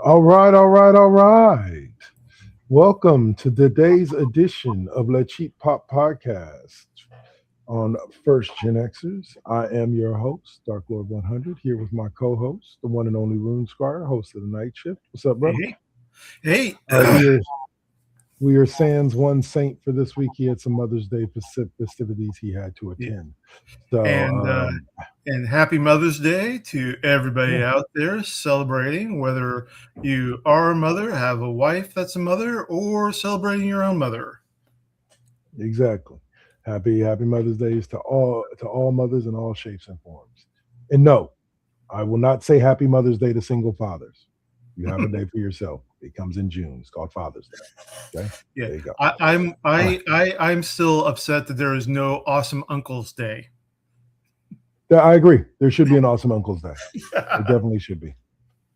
All right, all right, all right. Welcome to today's edition of Le Cheap Pop Podcast on First GenXers. I am your host, Dark Lord 100, here with my co-host, the one and only Rune Squire, host of the Night Shift. What's up, bro? Hey, hey, All right, we are sans one saint for this week. He had some Mother's Day festivities he had to yeah. attend. So, and happy Mother's Day to everybody yeah, out there celebrating, whether you are a mother, have a wife that's a mother, or celebrating your own mother. exactly. Happy Mother's Days to all mothers in all shapes and forms. And no, I will not say Happy Mother's Day to single fathers. You have a day for yourself. It comes in June. It's called Father's Day. Okay, Yeah, there you go. I'm still upset that there is no Awesome Uncle's Day. Yeah, I agree. There should be an Awesome Uncle's Day. There definitely should be.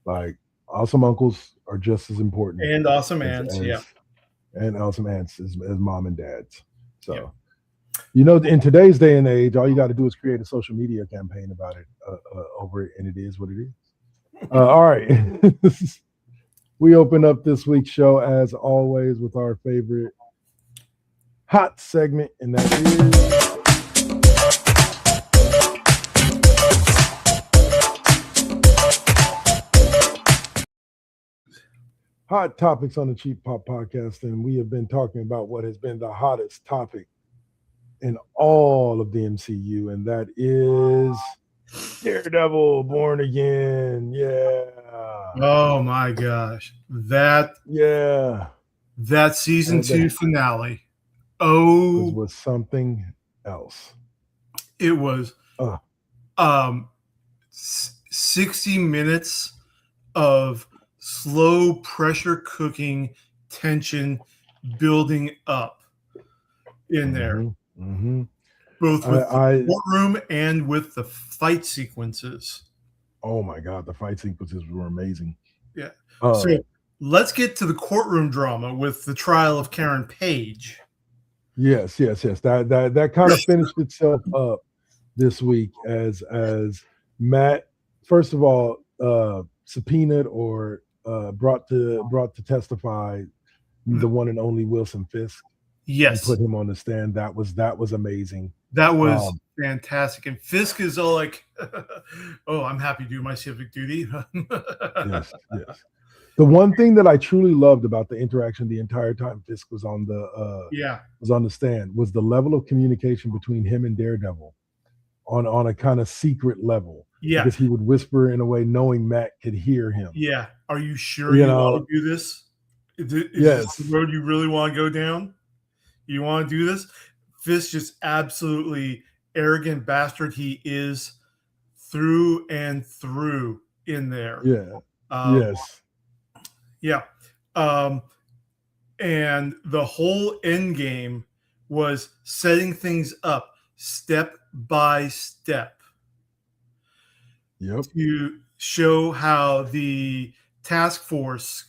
Like awesome uncles are just as important And awesome as aunts, yeah. and awesome aunts as mom and dads. Yep. So in today's day and age, all you got to do is create a social media campaign about it over it, and it is what it is. All right. We open up this week's show as always with our favorite hot segment, and that is hot topics on the Cheap Pop Podcast. And we have been talking about what has been the hottest topic in all of the MCU, and that is Daredevil Born Again. Yeah. Oh my gosh. That Yeah. season That 2 finale. Oh, was something else. it was 60 minutes of slow pressure cooking tension building up in there, both with the courtroom and with the fight sequences. Oh my god, the fight sequences were amazing. Yeah. So let's get to the courtroom drama with the trial of Karen Page. Yes. That kind of finished itself up this week as Matt, first of all, subpoenaed or brought to testify the one and only Wilson Fisk. Yes, and put him on the stand. That was amazing. That was fantastic. And Fisk is all like, "Oh, I'm happy to do my civic duty." Yes. The one thing that I truly loved about the interaction the entire time Fisk was on the stand was the level of communication between him and Daredevil on a kind of secret level. Yeah, because he would whisper in a way knowing Matt could hear him. Yeah, are you sure you want to do this? Is this the road you really want to go down? You want to do this? Fisk just absolutely arrogant bastard he is through and through in there. Yeah. Yeah. And the whole end game was setting things up step by step. Yep. To show how the task force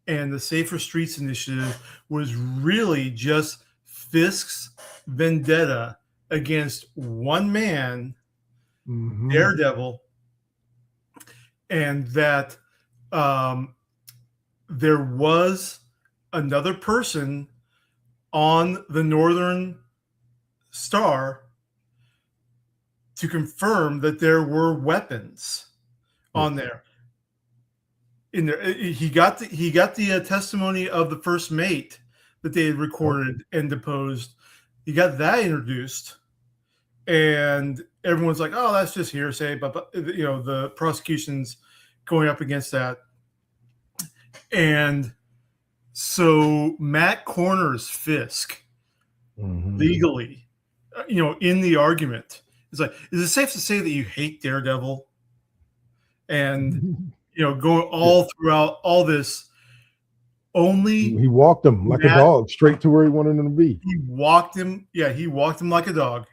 and the Safer Streets Initiative was really just Fisk's vendetta against one man, Daredevil, and that there was another person on the Northern Star to confirm that there were weapons on there. In there, he got the testimony of the first mate that they had recorded and deposed. He got that introduced, and everyone's like, "Oh, that's just hearsay." But the prosecution's going up against that, and so Matt corners Fisk legally, in the argument. It's like, is it safe to say that you hate Daredevil? And going all throughout all this, only he walked him like a dog straight to where he wanted him to be. He walked him like a dog,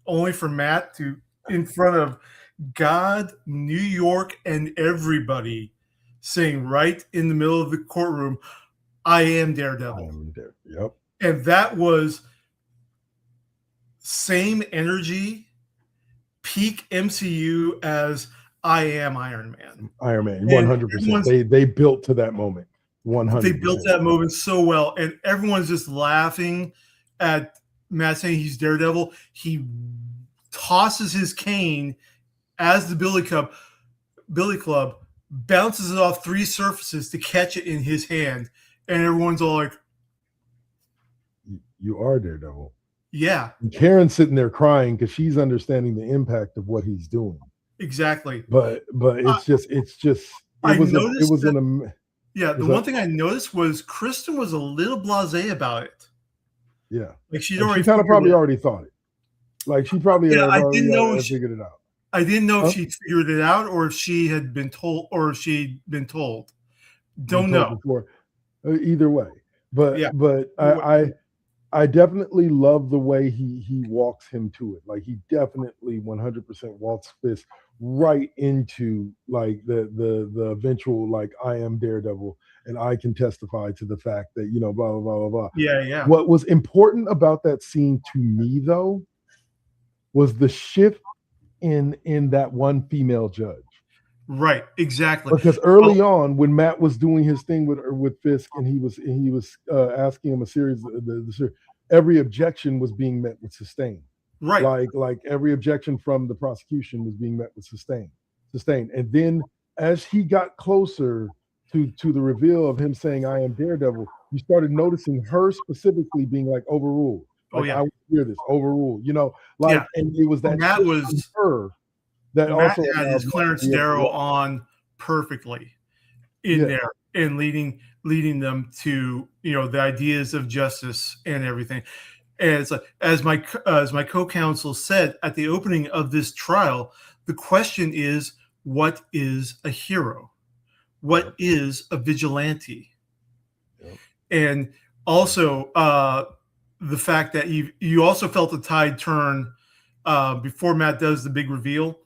only for Matt to, in front of God, New York, and everybody, saying right in the middle of the courtroom, "I am Daredevil." I am there. Yep. And that was same energy, peak MCU as I am Iron Man. Iron Man, 100%. They built to that moment. 100%. They built that moment so well, and everyone's just laughing at Matt saying he's Daredevil. He tosses his cane as the Billy Club bounces it off 3 surfaces to catch it in his hand, and everyone's all like, "You are Daredevil." Yeah. And Karen's sitting there crying because she's understanding the impact of what he's doing. Exactly. But the one thing I noticed was Kristen was a little blasé about it. Yeah. Like she kind of probably already thought it. Like she probably figured it out. I didn't know if she figured it out or if she had been told Don't know. Before. Either way. But I definitely love the way he walks him to it. Like he definitely 100% walks Fisk right into like the eventual like I am Daredevil and I can testify to the fact that blah blah blah blah blah. Yeah. What was important about that scene to me though was the shift in that one female judge. Right, exactly. Because early on, when Matt was doing his thing with Fisk, and he was asking him a series, every objection was being met with sustain. Right, like every objection from the prosecution was being met with sustain. And then as he got closer to the reveal of him saying "I am Daredevil," you started noticing her specifically being like overruled. Like, I hear this overruled. And it was that Matt was her. That Matt also had his Clarence Darrow on perfectly in there and leading them to the ideas of justice and everything. And it's like, as my co-counsel said at the opening of this trial, the question is, what is a hero? What is a vigilante? Yep. And also the fact that you also felt the tide turn before Matt does the big reveal.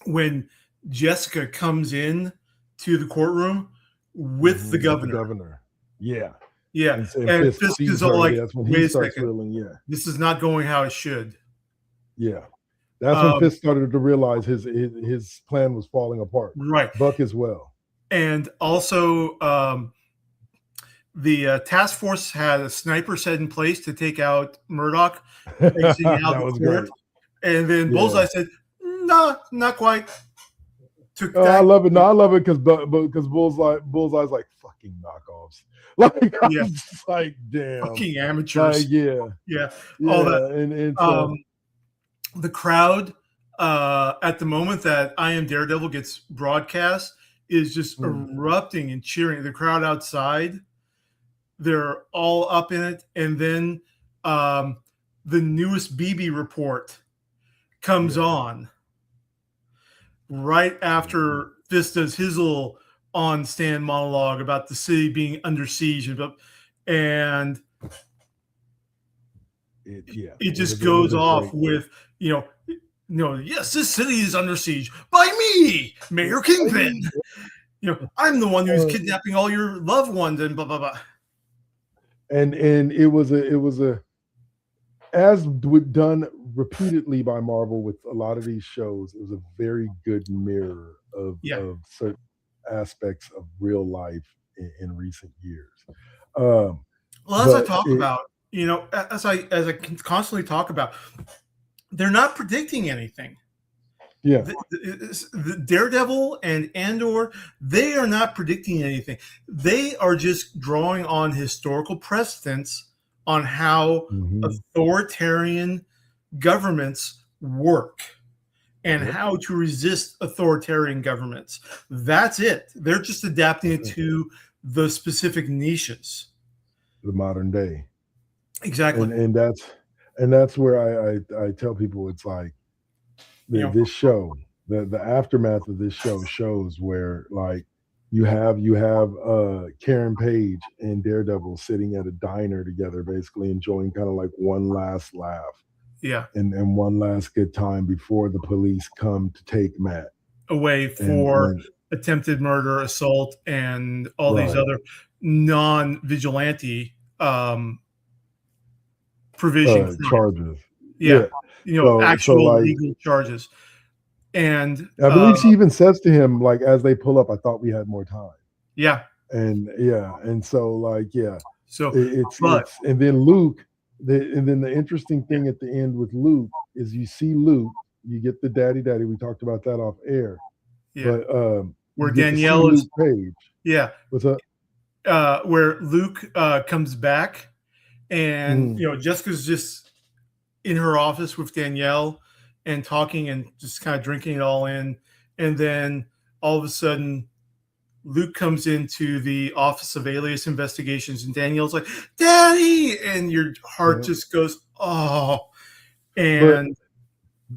When Jessica comes in to the courtroom with the governor. Yeah. And Fisk is all like, wait a second. This is not going how it should. Yeah. That's when Fisk started to realize his plan was falling apart. Right. Buck as well. And also the task force had a sniper set in place to take out Murdoch. That was great. And then Bullseye said, "No, not quite." I love it. No, I love it because Bullseye's like fucking knockoffs. Like I'm just like damn, fucking amateurs. Yeah. All that. And the crowd at the moment that I Am Daredevil gets broadcast is just erupting and cheering. The crowd outside, they're all up in it. And then the newest BB report comes on right after Fisk does his little on-stand monologue about the city being under siege, and it just goes off with yes, this city is under siege by me, Mayor Kingpin. I'm the one who's kidnapping all your loved ones and blah blah blah. And it was as done repeatedly by Marvel with a lot of these shows, it was a very good mirror of certain aspects of real life in recent years. As I talk about, as I constantly talk about, they're not predicting anything. Yeah, the Daredevil and Andor, they are not predicting anything. They are just drawing on historical precedents on how authoritarian governments work and how to resist authoritarian governments. That's it. They're just adapting it to the specific niches. The modern day. Exactly. And that's where I tell people it's like this show, the aftermath of this show shows where like you have Karen Page and Daredevil sitting at a diner together, basically enjoying kind of like one last laugh. Yeah. And one last good time before the police come to take Matt away for attempted murder, assault, and all these other non-vigilante provision charges. Actual legal charges. And I believe she even says to him, like, as they pull up, I thought we had more time. yeah. And so like, So, it's and then Luke, and then the interesting thing at the end with Luke is you see Luke, you get the daddy. We talked about that off air, yeah, but where you get to see Danielle is, Luke Page. yeah, What's up? Where Luke comes back, and Jessica's just in her office with Danielle and talking and just kind of drinking it all in, and then all of a sudden Luke comes into the Office of Alias Investigations, and Danielle's like, "Daddy!" and your heart just goes, "Oh!" And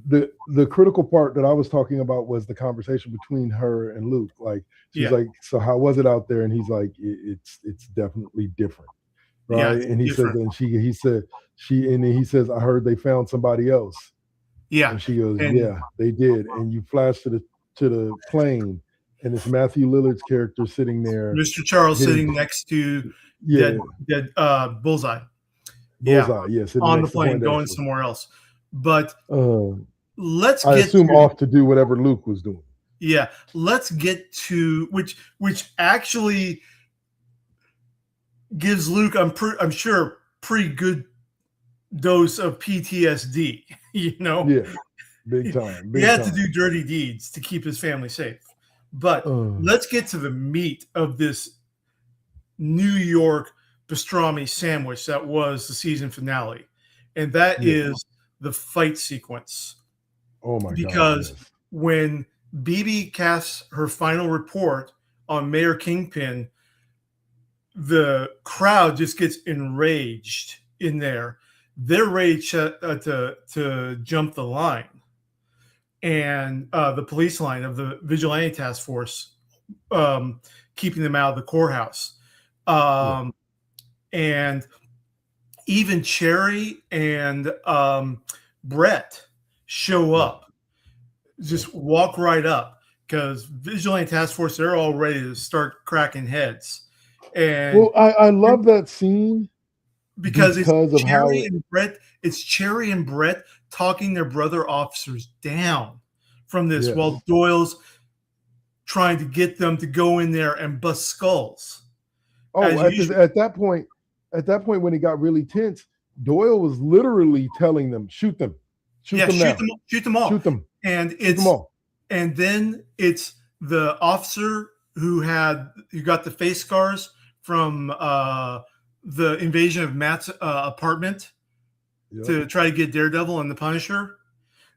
but the critical part that I was talking about was the conversation between her and Luke. Like, she's like, "So how was it out there?" And he's like, "It's definitely different, right?" And he says, and he says, "I heard they found somebody else." Yeah, and she goes, "Yeah, they did." And you flash to the plane, and it's Matthew Lillard's character sitting there, Mr. Charles sitting next to dead Bullseye. Bullseye, yes, on the plane, going somewhere else. But let's I get assume off to do whatever Luke was doing. Yeah, let's get to which actually gives Luke, I'm sure, pretty good dose of PTSD. Yeah, big time. He had to do dirty deeds to keep his family safe. But let's get to the meat of this New York pastrami sandwich that was the season finale, and that is the fight sequence. Oh my God! Because when BB casts her final report on Mayor Kingpin, the crowd just gets enraged in there. They're ready to jump the line, and the police line of the vigilante task force, keeping them out of the courthouse. And even Cherry and Brett show up, just walk right up, because vigilante task force, they're all ready to start cracking heads. And I love that scene because it's Cherry and Brett talking their brother officers down from this, while Doyle's trying to get them to go in there and bust skulls. At that point when it got really tense, Doyle was literally telling them, "Shoot them, shoot them all, shoot them." And then it's the officer who got the face scars from the invasion of Matt's apartment to try to get Daredevil and the Punisher.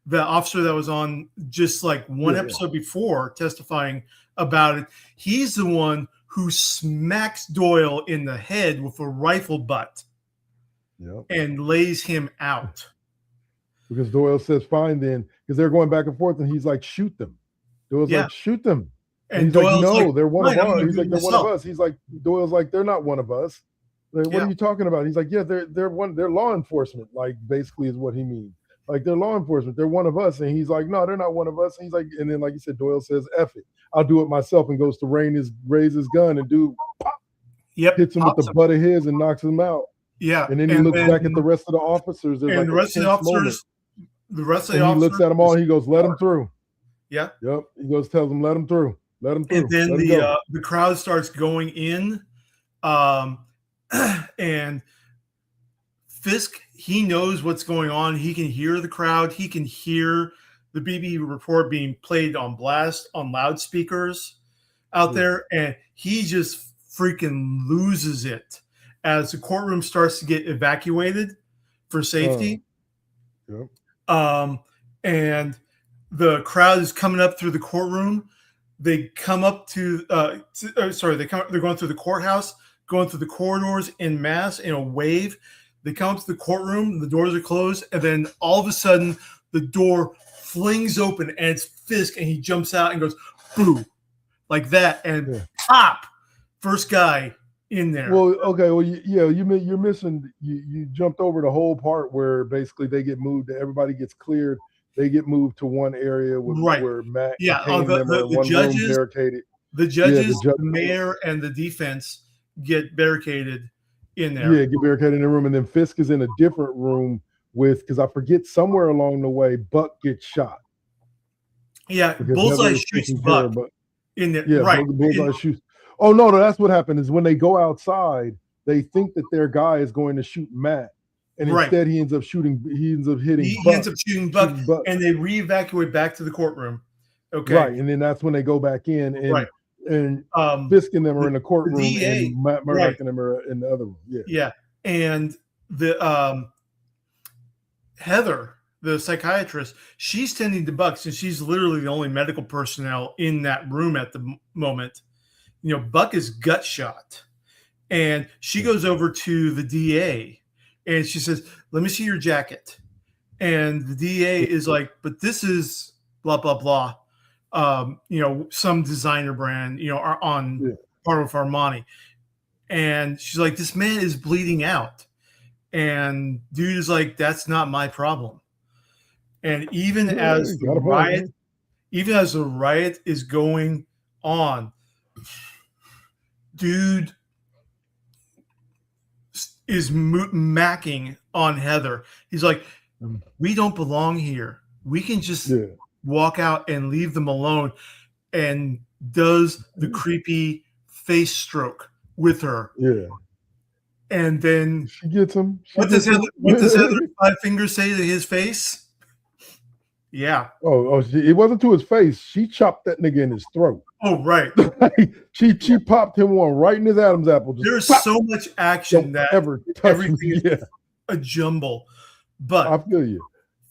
The officer that was on just like one episode before testifying about it, he's the one who smacks Doyle in the head with a rifle butt and lays him out. Because Doyle says, "Fine then," because they're going back and forth, and he's like, "Shoot them." Doyle's like, "Shoot them." And he's Doyle's like, "No, like, they're one of us." He's like, "They're one of us." He's like, Doyle's like, "They're not one of us." Like, what are you talking about? He's like, "Yeah, they're law enforcement." Like, basically is what he means. Like, they're law enforcement. They're one of us. And he's like, "No, they're not one of us." And he's like, and then like you said, Doyle says, "F it, I'll do it myself," and goes to raise his gun, and dude hits him with the butt of his and knocks him out. And then he looks back at the rest of the officers. There's like the rest of the officers. He looks at them all. He goes, "Let them through." Yeah. Yep. He goes, tells them, "Let them through. Let them through." And then the crowd starts going in, and Fisk, he knows what's going on. He can hear the crowd. He can hear the BB report being played on blast on loudspeakers out there, and he just freaking loses it as the courtroom starts to get evacuated for safety. And the crowd is coming up through the courtroom. They come up they're going through the courthouse, going through the corridors en masse in a wave. They come up to the courtroom, the doors are closed, and then all of a sudden the door flings open and it's Fisk, and he jumps out and goes, "Boo," like that, and pop, first guy in there. Well, okay, well, you're missing. You jumped over the whole part where basically they get moved. Everybody gets cleared. They get moved to one area where Matt contained them, or one room barricaded. The judges, the mayor, and the defense get barricaded in there. Yeah, get barricaded in the room, and then Fisk is in a different room because I forget, somewhere along the way, Buck gets shot. Yeah, because Bullseye Heather is shoots taking care Buck of, but in there. yeah, Right. Bullseye shoots. Oh no, that's what happened is when they go outside, they think that their guy is going to shoot Matt, and Right. instead he ends up hitting He Buck. ends up shooting Buck, and they re-evacuate back to the courtroom. Okay. Right, and then that's when they go back in, and Fisk and them are in the courtroom, DA, and Matt Murdock right. and them are in the other room. Yeah. Yeah. And the Heather, the psychiatrist, she's tending to Buck, since she's literally the only medical personnel in that room at the moment. You know, Buck is gut shot, and she goes over to the DA, and she says, "Let me see your jacket." And the DA is like, "But this is blah blah blah, you know, some designer brand, you know, on part of Armani." And she's like, "This man is bleeding out," and dude is like, "That's not my problem." And even as the riot is going on, dude is macking on Heather. He's like, "We don't belong here. We can just walk out and leave them alone." And does the creepy face stroke with her. Yeah. And then she gets him. What does Heather's 5 fingers say to his face? Yeah. It wasn't to his face. She chopped that nigga in his throat. Oh, right. she popped him one right in his Adam's apple. There's so much action that everything is a jumble. But I feel you.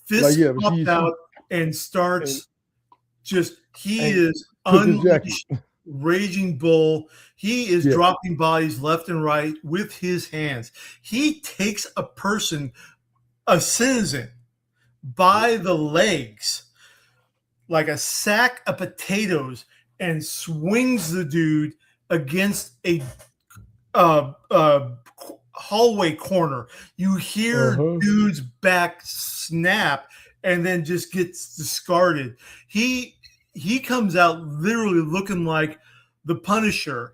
Fisk popped out and starts he is unleashed, raging bull. He is dropping bodies left and right with his hands. He takes a citizen, by the legs like a sack of potatoes and swings the dude against a hallway corner. You hear dude's back snap and then just gets discarded. He comes out literally looking like the Punisher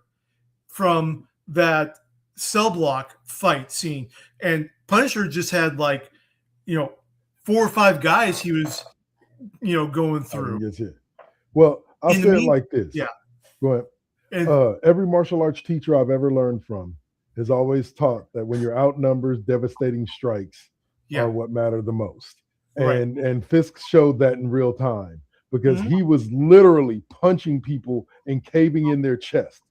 from that cell block fight scene. And Punisher just had 4 or 5 guys he was, going through. Well, I'll say it like this. Yeah. Go ahead. Every martial arts teacher I've ever learned from has always taught that when you're outnumbered, devastating strikes are what matter the most. And Fisk showed that in real time because he was literally punching people and caving in their chest.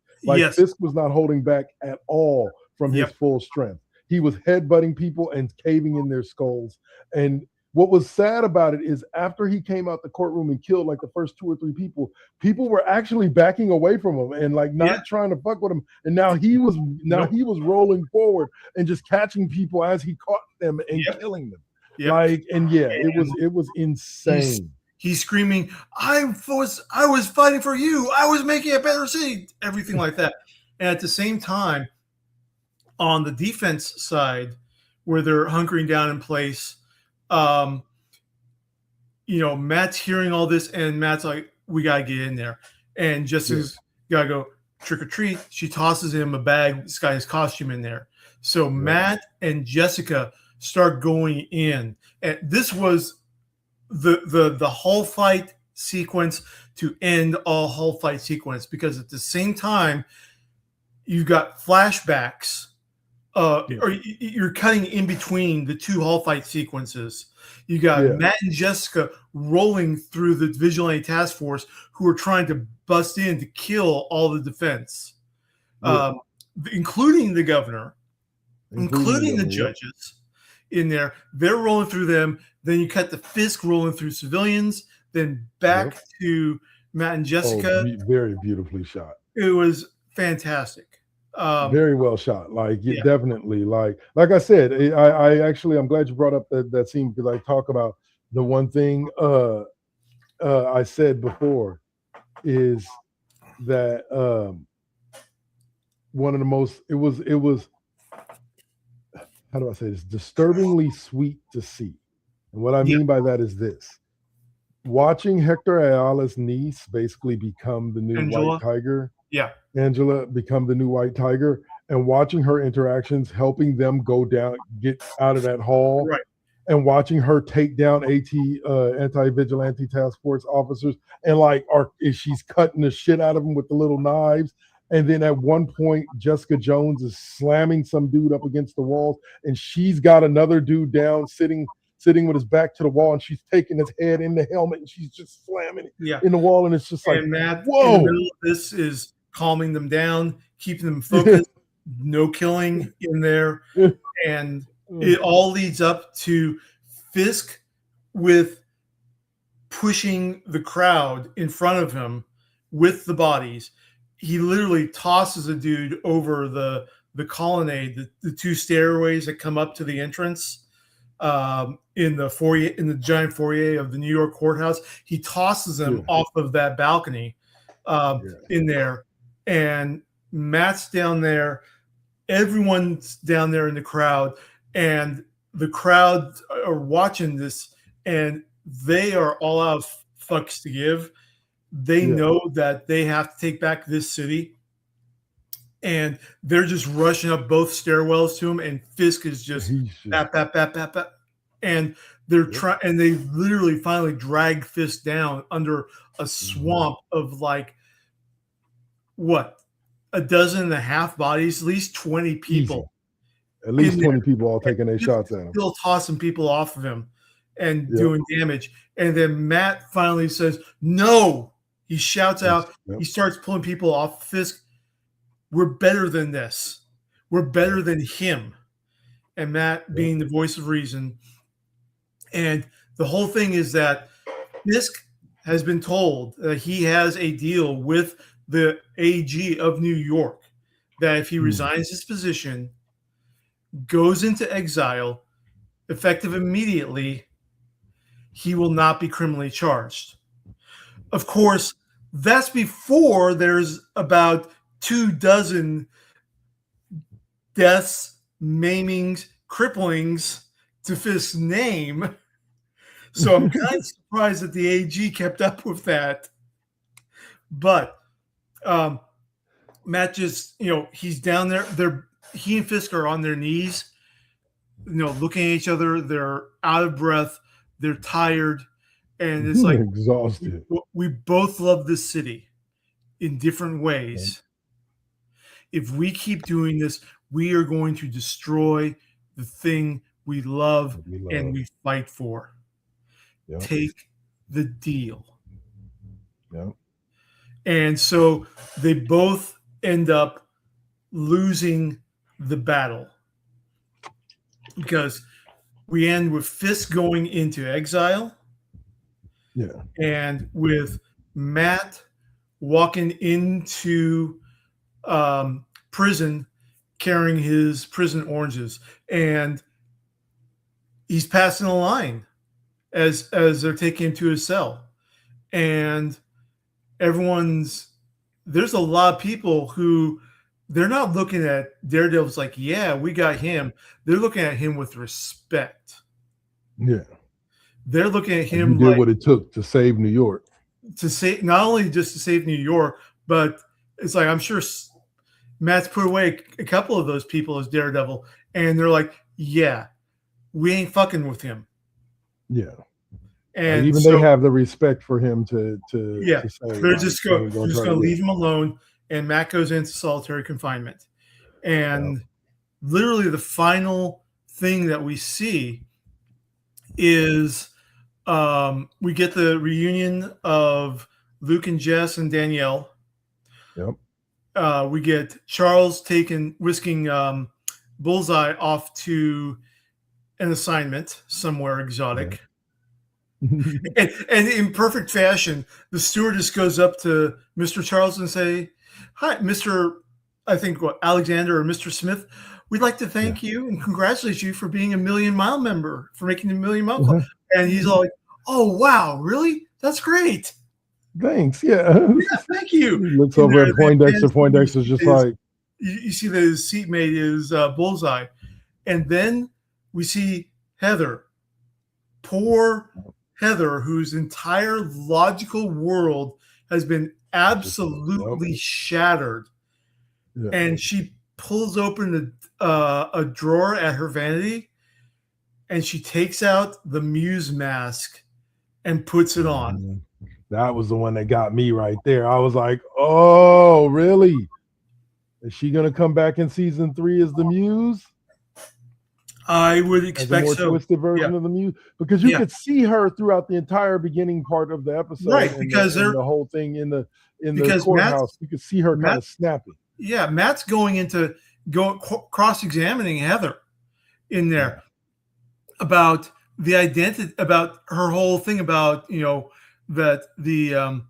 Fisk was not holding back at all from his full strength. He was headbutting people and caving in their skulls. And what was sad about it is after he came out the courtroom and killed the first 2 or 3 people were actually backing away from him and not trying to fuck with him. And now he was rolling forward and just catching people as he caught them and killing them. It was insane. He's screaming, I was fighting for you. I was making a better city. Everything like that. And at the same time, on the defense side, where they're hunkering down in place, Matt's hearing all this, and Matt's like, we got to get in there. And Jessica's got to go trick or treat. She tosses him a bag. This guy's costume in there. So Matt and Jessica start going in. And this was the whole fight sequence to end all whole fight sequence, because at the same time, you've got flashbacks. Or you're cutting in between the 2 hall fight sequences. You got Matt and Jessica rolling through the vigilante task force who are trying to bust in to kill all the defense, including the governor, including the judges in there. They're rolling through them. Then you cut the Fisk rolling through civilians, then back to Matt and Jessica. Very beautifully shot. It was fantastic. Very well shot. Definitely. Like I said, I'm glad you brought up that scene, because I talk about the one thing I said before is that one of the most it was how do I say this? Disturbingly sweet to see. And what I mean by that is this. Watching Hector Ayala's niece basically become the new White Tiger. Yeah. Angela become the new White Tiger, and watching her interactions, helping them go down, get out of that hall. Right. and watching her take down anti-vigilante task force officers, and she's cutting the shit out of them with the little knives. And then at one point, Jessica Jones is slamming some dude up against the walls, and she's got another dude down sitting with his back to the wall, and she's taking his head in the helmet, and she's just slamming it in the wall, and it's just like, and Matt, whoa! in the middle of this is calming them down, keeping them focused, no killing in there, and it all leads up to Fisk with pushing the crowd in front of him with the bodies. He literally tosses a dude over the colonnade, the two stairways that come up to the entrance. In the foyer, in the giant foyer of the New York courthouse, he tosses him off of that balcony in there, and Matt's down there. Everyone's down there in the crowd, and the crowd are watching this, and they are all out of fucks to give. They know that they have to take back this city, and they're just rushing up both stairwells to him, and Fisk is just bap. And they're trying, and they literally finally drag Fisk down under a swamp of like what, 12.5 bodies, at least 20 people. Easy. At least 20 people all taking their shots at him. Still tossing people off of him and doing damage. And then Matt finally says, no. He shouts out. He starts pulling people off Fisk. We're better than this. We're better than him. And Matt being the voice of reason. And the whole thing is that Fisk has been told that he has a deal with the AG of New York that if he resigns his position, goes into exile, effective immediately, he will not be criminally charged. Of course, that's before there's about 24 deaths, maimings, cripplings to Fisk's name. So I'm kind of surprised that the AG kept up with that. But Matt just, he's down there. He and Fisk are on their knees, looking at each other. They're out of breath. They're tired. And it's like, exhausted. We both love this city in different ways. If we keep doing this, we are going to destroy the thing we love and we fight for. Yep. Take the deal. Yep. And so they both end up losing the battle because we end with Fisk going into exile. Yeah. And with Matt walking into prison carrying his prison oranges, and he's passing a line as they're taking him to his cell. And there's a lot of people who they're not looking at Daredevil's like, yeah, we got him. They're looking at him with respect. Yeah. They're looking at him did what it took to save New York. To save, not only just to save New York, but it's like, I'm sure Matt's put away a couple of those people as Daredevil, and they're like, yeah, we ain't fucking with him. Yeah. And even they have the respect for him to say, they're just going to leave him alone. And Matt goes into solitary confinement. And literally the final thing that we see is we get the reunion of Luke and Jess and Danielle. Yep. We get Charles whisking Bullseye off to an assignment somewhere exotic. Yeah. and in perfect fashion, the stewardess goes up to Mr. Charles and say, hi, Mr. I think Alexander or Mr. Smith, we'd like to thank you and congratulate you for being a Million Mile member, for making the Million Mile Club. And he's all like, oh, wow, really? That's great. Thanks. Yeah, thank you. He looks over at Poindexter. Poindexter's just like, you see that his seatmate is Bullseye. And then we see Heather. Poor Heather, whose entire logical world has been absolutely shattered. Yeah. And she pulls open a drawer at her vanity, and she takes out the Muse mask and puts it on. Mhm. That was the one that got me right there. I was like, oh, really? Is she going to come back in season 3 as the Muse? I would As a expect more so. twisted version Yeah. of the Muse? Because you Yeah. could see her throughout the entire beginning part of the episode, Right, and because the whole thing in the because courthouse. You could see her kind of snapping. Yeah, Matt's going cross-examining Heather in there about the identity, about her whole thing about, you know, that the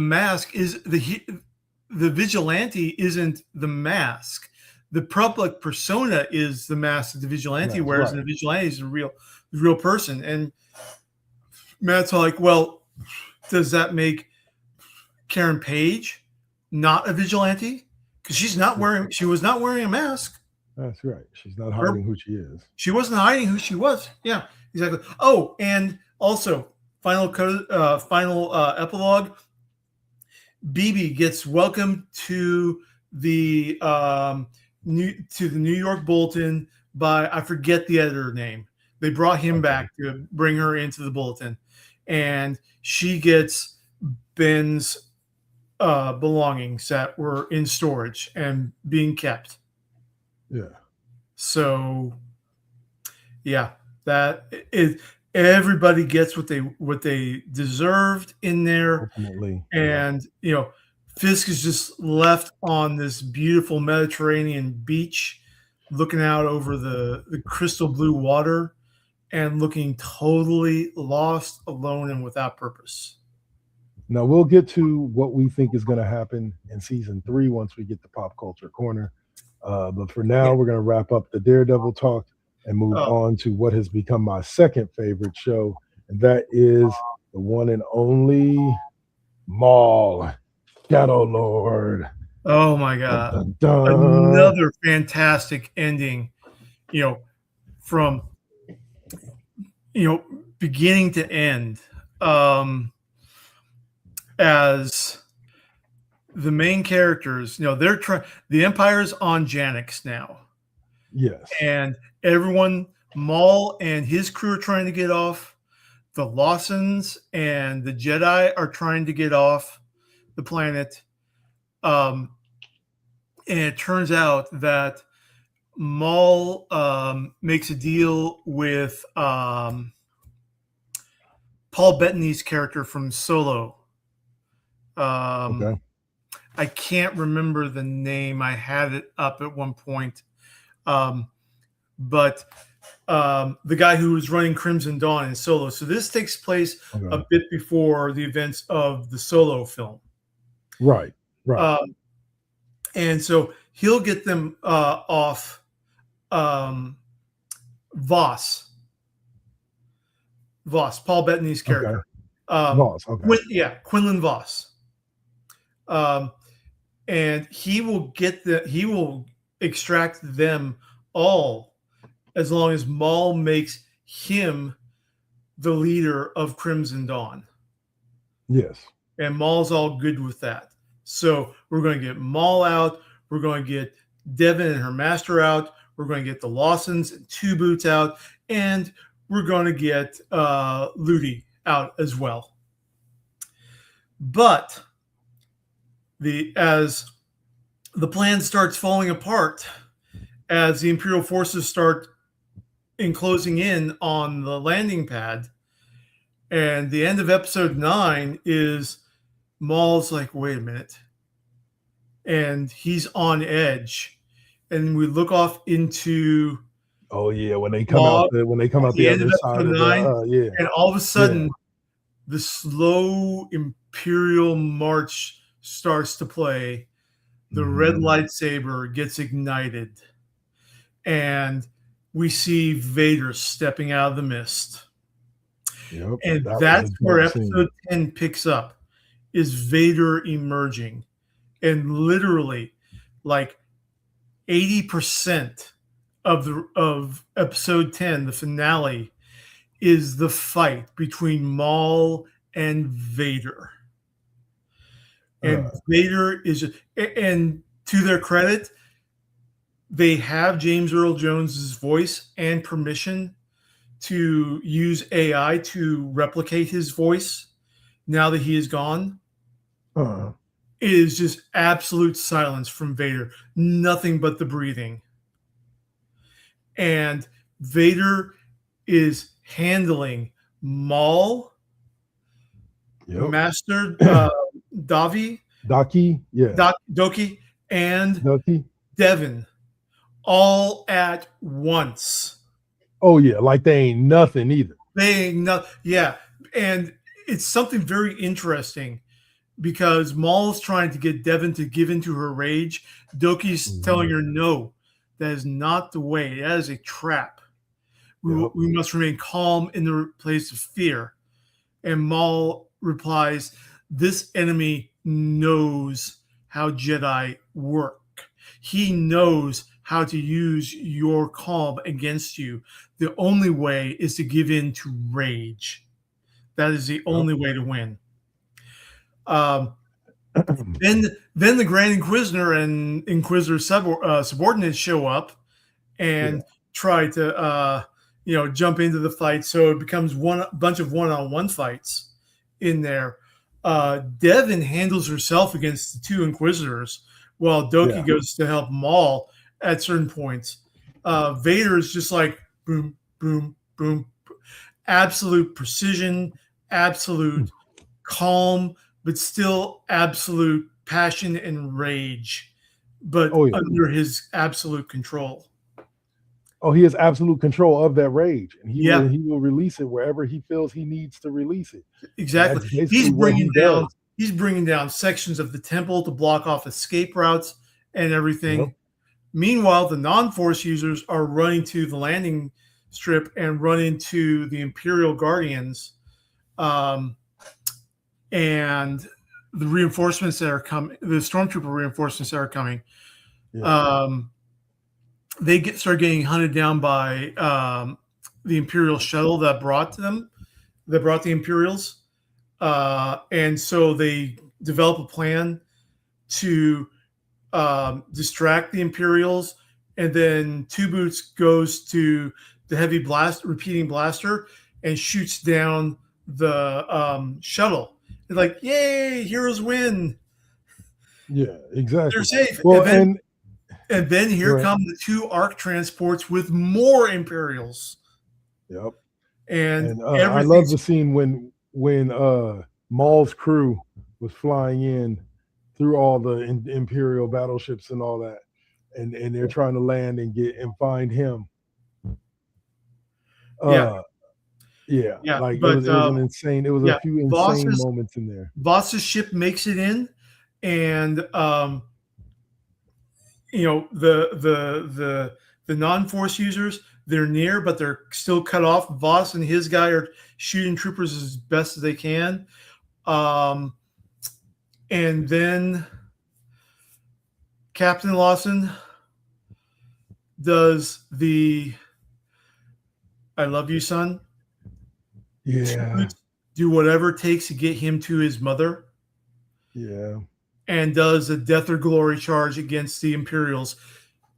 mask is the vigilante isn't the mask. The public persona is the mask that the vigilante wears, and the vigilante is the real person. And Matt's like, well, does that make Karen Page not a vigilante? Because she was not wearing a mask. That's right. She's not hiding who she is. She wasn't hiding who she was. Yeah, exactly. Oh, and also final epilogue. BB gets welcomed to the New York Bulletin by, I forget the editor name. They brought him back to bring her into the Bulletin, and she gets Ben's belongings that were in storage and being kept. Yeah. So, yeah, that is, everybody gets what they deserved in there. Ultimately, and you know, Fisk is just left on this beautiful Mediterranean beach, looking out over the crystal blue water, and looking totally lost, alone, and without purpose. Now we'll get to what we think is going to happen in season 3 once we get the pop culture corner. But for now, we're going to wrap up the Daredevil talk and move on to what has become my second favorite show, and that is the one and only Maul, Shadow Lord. Oh my God. Dun, dun, dun. Another fantastic ending, you know, from, you know, beginning to end. As the main characters, you know, they're trying, the Empire's on Janix now. Yes. And everyone, Maul and his crew are trying to get off. The Lawsons and the Jedi are trying to get off the planet. And it turns out that Maul makes a deal with Paul Bettany's character from Solo. Okay. I can't remember the name. I had it up at one point. But the guy who was running Crimson Dawn in Solo. So this takes place a bit before the events of the Solo film. Right. And so he'll get them off Voss, Paul Bettany's character. Voss, Quinlan Voss. And he will extract them all as long as Maul makes him the leader of Crimson Dawn. Yes. And Maul's all good with that. So we're going to get Maul out. We're going to get Devin and her master out. We're going to get the Lawsons and Two Boots out. And we're going to get Ludi out as well. But as the plan starts falling apart, as the Imperial forces start closing in on the landing pad, and the end of episode 9 is Maul's like, wait a minute. And he's on edge. And we look off into when they come out the other side of the and all of a sudden the slow Imperial march starts to play. The red lightsaber gets ignited, and we see Vader stepping out of the mist. Yep, and that's where episode 10 picks up, is Vader emerging. And literally, like 80% of episode 10, the finale, is the fight between Maul and Vader. And Vader is, and to their credit, they have James Earl Jones's voice and permission to use AI to replicate his voice now that he is gone. Uh, It is just absolute silence from Vader, nothing but the breathing. And Vader is handling Maul, yep. Master Davi, Daki, yeah. Doki, and Ducky. Devin all at once. Oh yeah, like they ain't nothing either. They no, yeah, and it's something very interesting because Maul's trying to get Devin to give into her rage. Doki's telling her no, that is not the way. That is a trap. Yep. We must remain calm in the place of fear. And Maul replies, "This enemy knows how Jedi work. He knows how to use your calm against you. The only way is to give in to rage. That is the only way to win." Then the Grand Inquisitor and Inquisitor subordinates show up and try to jump into the fight. So it becomes a bunch of one-on-one fights in there. Devin handles herself against the two Inquisitors while Doki goes to help Maul at certain points. Vader is just like boom, boom, boom. Absolute precision, absolute calm, but still absolute passion and rage, but under his absolute control. Oh, he has absolute control of that rage, and he will release it wherever he feels he needs to release it. Exactly. He's bringing down sections of the temple to block off escape routes and everything. Yep. Meanwhile, the non-Force users are running to the landing strip and run into the Imperial Guardians, and the reinforcements that are coming, the Stormtrooper reinforcements that are coming. Yeah. They start getting hunted down by the Imperial shuttle that brought the Imperials. And so they develop a plan to distract the Imperials. And then Two Boots goes to the heavy repeating blaster and shoots down the shuttle. They're like, yay, heroes win. Yeah, exactly. They're safe. Well, and then here come the two ARC transports with more Imperials. Yep. And I love the scene when Maul's crew was flying in through all the Imperial battleships and all that, and they're trying to land and find him. Like it was an insane. It was a few insane moments in there. Voss's ship makes it in, and the non-Force users, they're near, but they're still cut off. Voss and his guy are shooting troopers as best as they can. And then Captain Lawson does the "I love you, son." Yeah. Do whatever it takes to get him to his mother. Yeah. And does a death or glory charge against the Imperials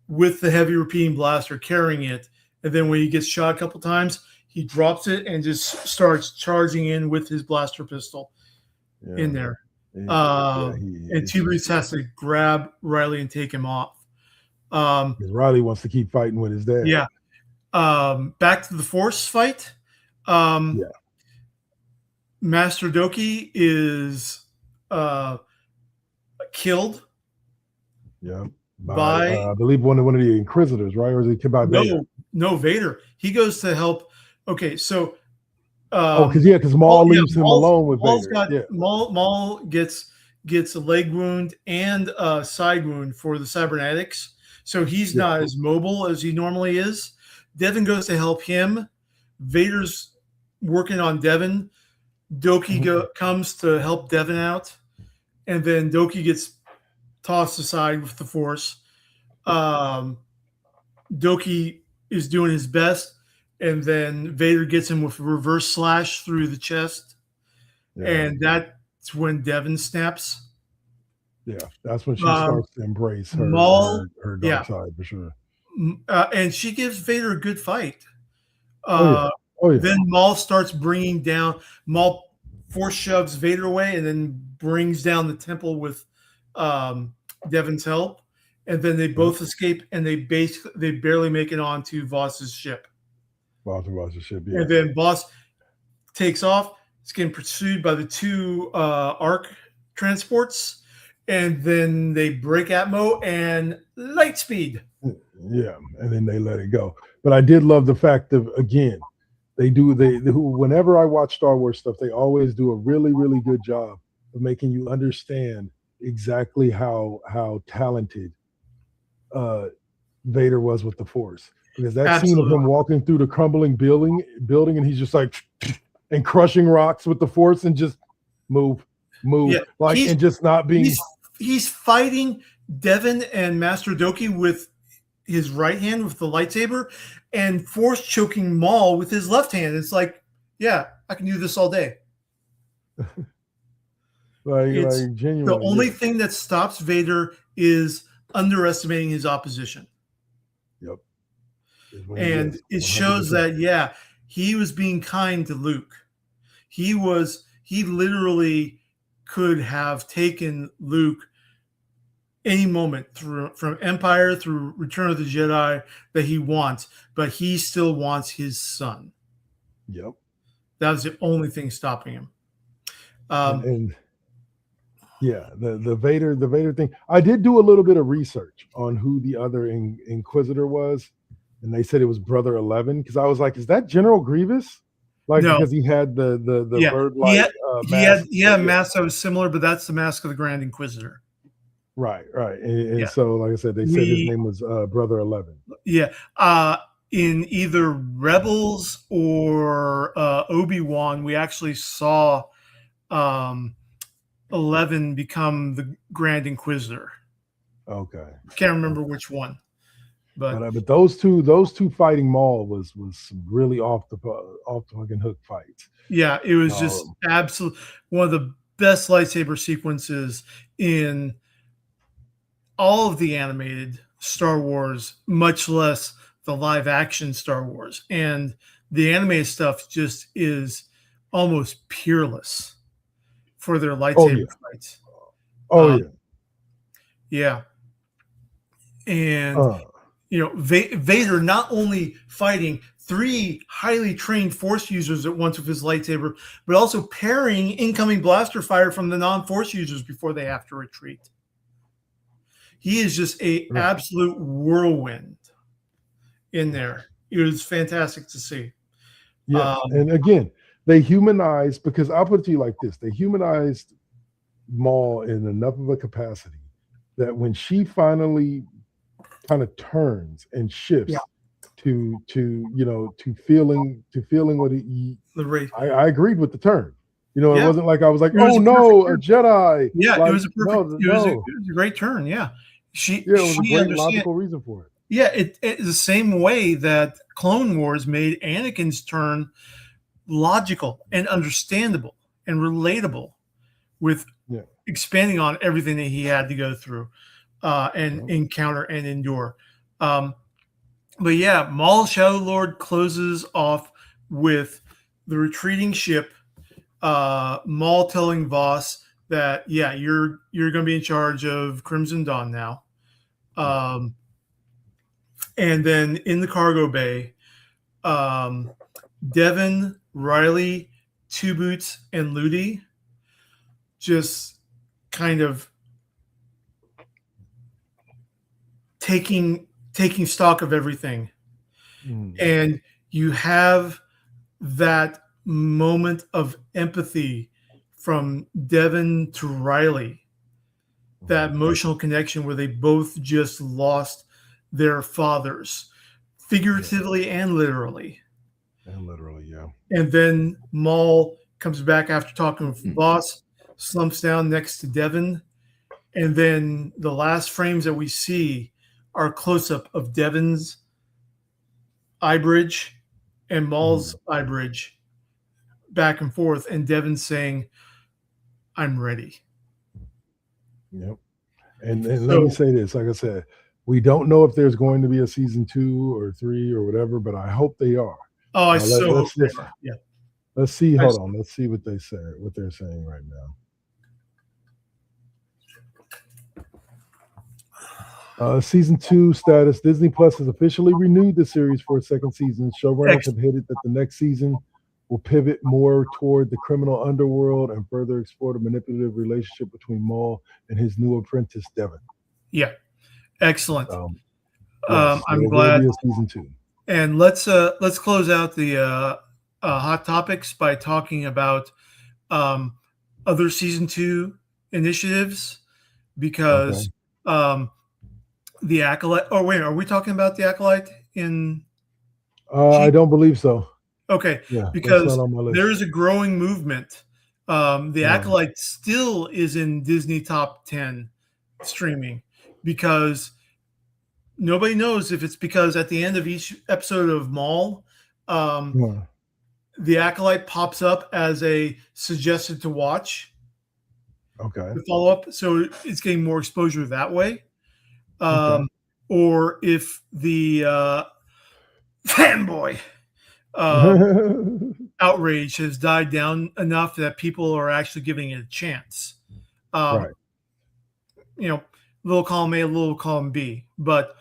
with the heavy repeating blaster, carrying it. And then when he gets shot a couple times, he drops it and just starts charging in with his blaster pistol in there. And Two Boots has to grab Riley and take him off. Riley wants to keep fighting with his dad. Yeah. Back to the Force fight. Master Doki is killed. Yeah. By I believe one of the Inquisitors, right? Or is it by Vader? No, Vader. He goes to help. Okay, so because Maul leaves him alone with Vader. Maul gets a leg wound and a side wound for the cybernetics, so he's not as mobile as he normally is. Devin goes to help him. Vader's working on Devin. Doki comes to help Devin out, and then Doki gets tossed aside with the Force. Doki is doing his best, and then Vader gets him with a reverse slash through the chest, and that's when Devin snaps. Yeah, that's when she Um, starts to embrace Maul, her dark yeah, side for sure. and she gives Vader a good fight. Oh yeah, Uh, oh yeah. then Maul starts bringing down. Maul force shoves Vader away, and then brings down the temple with Devin's help. And then they both escape, and they barely make it onto Voss's ship. Watch the ship. Yeah. And then Voss takes off. It's getting pursued by the two Ark transports, and then they break Atmo and light speed. Yeah, and then they let it go. But I did love the fact of, again, whenever I watch Star Wars stuff, they always do a really really good job of making you understand exactly how talented Vader was with the Force. Because that scene of Absolutely. him walking through the crumbling building, and he's just like and crushing rocks with the Force and just move, Yeah, like, and just not being. he's fighting Devin and Master Doki with his right hand with the lightsaber, and force choking Maul with his left hand. It's like, yeah, I can do this all day. Like The genuinely, only thing that stops Vader is underestimating his opposition. Yep. And it 100%. shows that, he was being kind to Luke. He literally could have taken Luke any moment from Empire through Return of the Jedi that he wants, but he still wants his son. Yep. That was the only thing stopping him. And yeah, the Vader thing. I did do a little bit of research on who the other Inquisitor was, and they said it was Brother 11. Because I was like, is that General Grievous? Like, No. because he had the bird he like had mask. a mask that was similar, but that's the mask of the Grand Inquisitor. Right. And so, like I said, they said his name was Brother 11. Yeah. In either Rebels or Obi-Wan, we actually saw 11 become the Grand Inquisitor. Okay. Can't remember which one. But those two fighting Maul was some really off the fucking hook fights. Yeah, it was just absolute one of the best lightsaber sequences in all of the animated Star Wars, much less the live action Star Wars. And the animated stuff just is almost peerless for their lightsaber fights. Yeah. And Vader not only fighting 3 highly trained Force users at once with his lightsaber, but also parrying incoming blaster fire from the non-Force users before they have to retreat. He is just an absolute whirlwind in there. It was fantastic to see. Yeah, and again, they humanized, because I'll put it to you like this: they humanized Maul in enough of a capacity that when she finally kind of turns and shifts to feeling what I agreed with the turn. It wasn't like I was like, oh no, a Jedi. Yeah, like, it was a perfect. It was a great turn. Yeah, it was a great logical reason for it. Yeah, it's the same way that Clone Wars made Anakin's turn logical and understandable and relatable, with expanding on everything that he had to go through and encounter and endure. But yeah, Maul Shadow Lord closes off with the retreating ship. Maul telling Voss that you're going to be in charge of Crimson Dawn now. And then in the cargo bay, Devin, Riley, Two Boots, and Ludi just kind of taking stock of everything. And you have that moment of empathy from Devin to Riley, that emotional connection where they both just lost their fathers, figuratively and literally. And then Maul comes back after talking with Voss, slumps down next to Devin, and then the last frames that we see are a close-up of Devin's eye bridge and Maul's eye bridge back and forth, and Devin saying, "I'm ready." Yep. And let So- me say this, like I said, we don't know if there's going to be a season 2 or 3 or whatever, but I hope they are. Oh, I so hope they are. Yeah. Let's see. Hold on. Let's see what they say. What they're saying right now. Season 2 status. Disney Plus has officially renewed the series for a second season. Showrunners have hinted that the next season will pivot more toward the criminal underworld and further explore the manipulative relationship between Maul and his new apprentice, Devin. Yeah. Excellent. Yes, I'm glad. Will be a season 2. And let's close out the hot topics by talking about other season 2 initiatives, because the Acolyte. Oh wait, are we talking about the Acolyte in? I don't believe so. Okay, yeah, because there is a growing movement. The Acolyte still is in Disney top 10 streaming, because nobody knows if it's because at the end of each episode of Maul, the Acolyte pops up as a suggested to watch. Okay. The follow up, so it's getting more exposure that way. Or if the fanboy outrage has died down enough that people are actually giving it a chance. Right. You know, little column A, little column B, but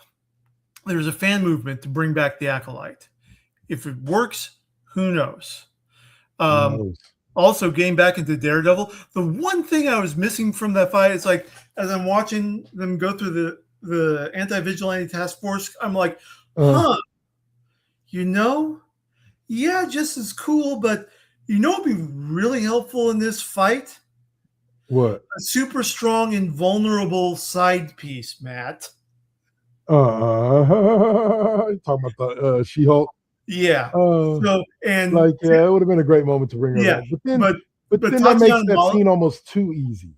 there's a fan movement to bring back the Acolyte. If it works, who knows? Also, getting back into Daredevil, the one thing I was missing from that fight is, like, as I'm watching them go through the anti-vigilante task force, I'm like, yeah, just as cool, but it'd be really helpful in this fight? What? A super strong and vulnerable side piece, Matt. Talking about the She-Hulk. Yeah. it would have been a great moment to bring her back. But then that makes that scene almost too easy.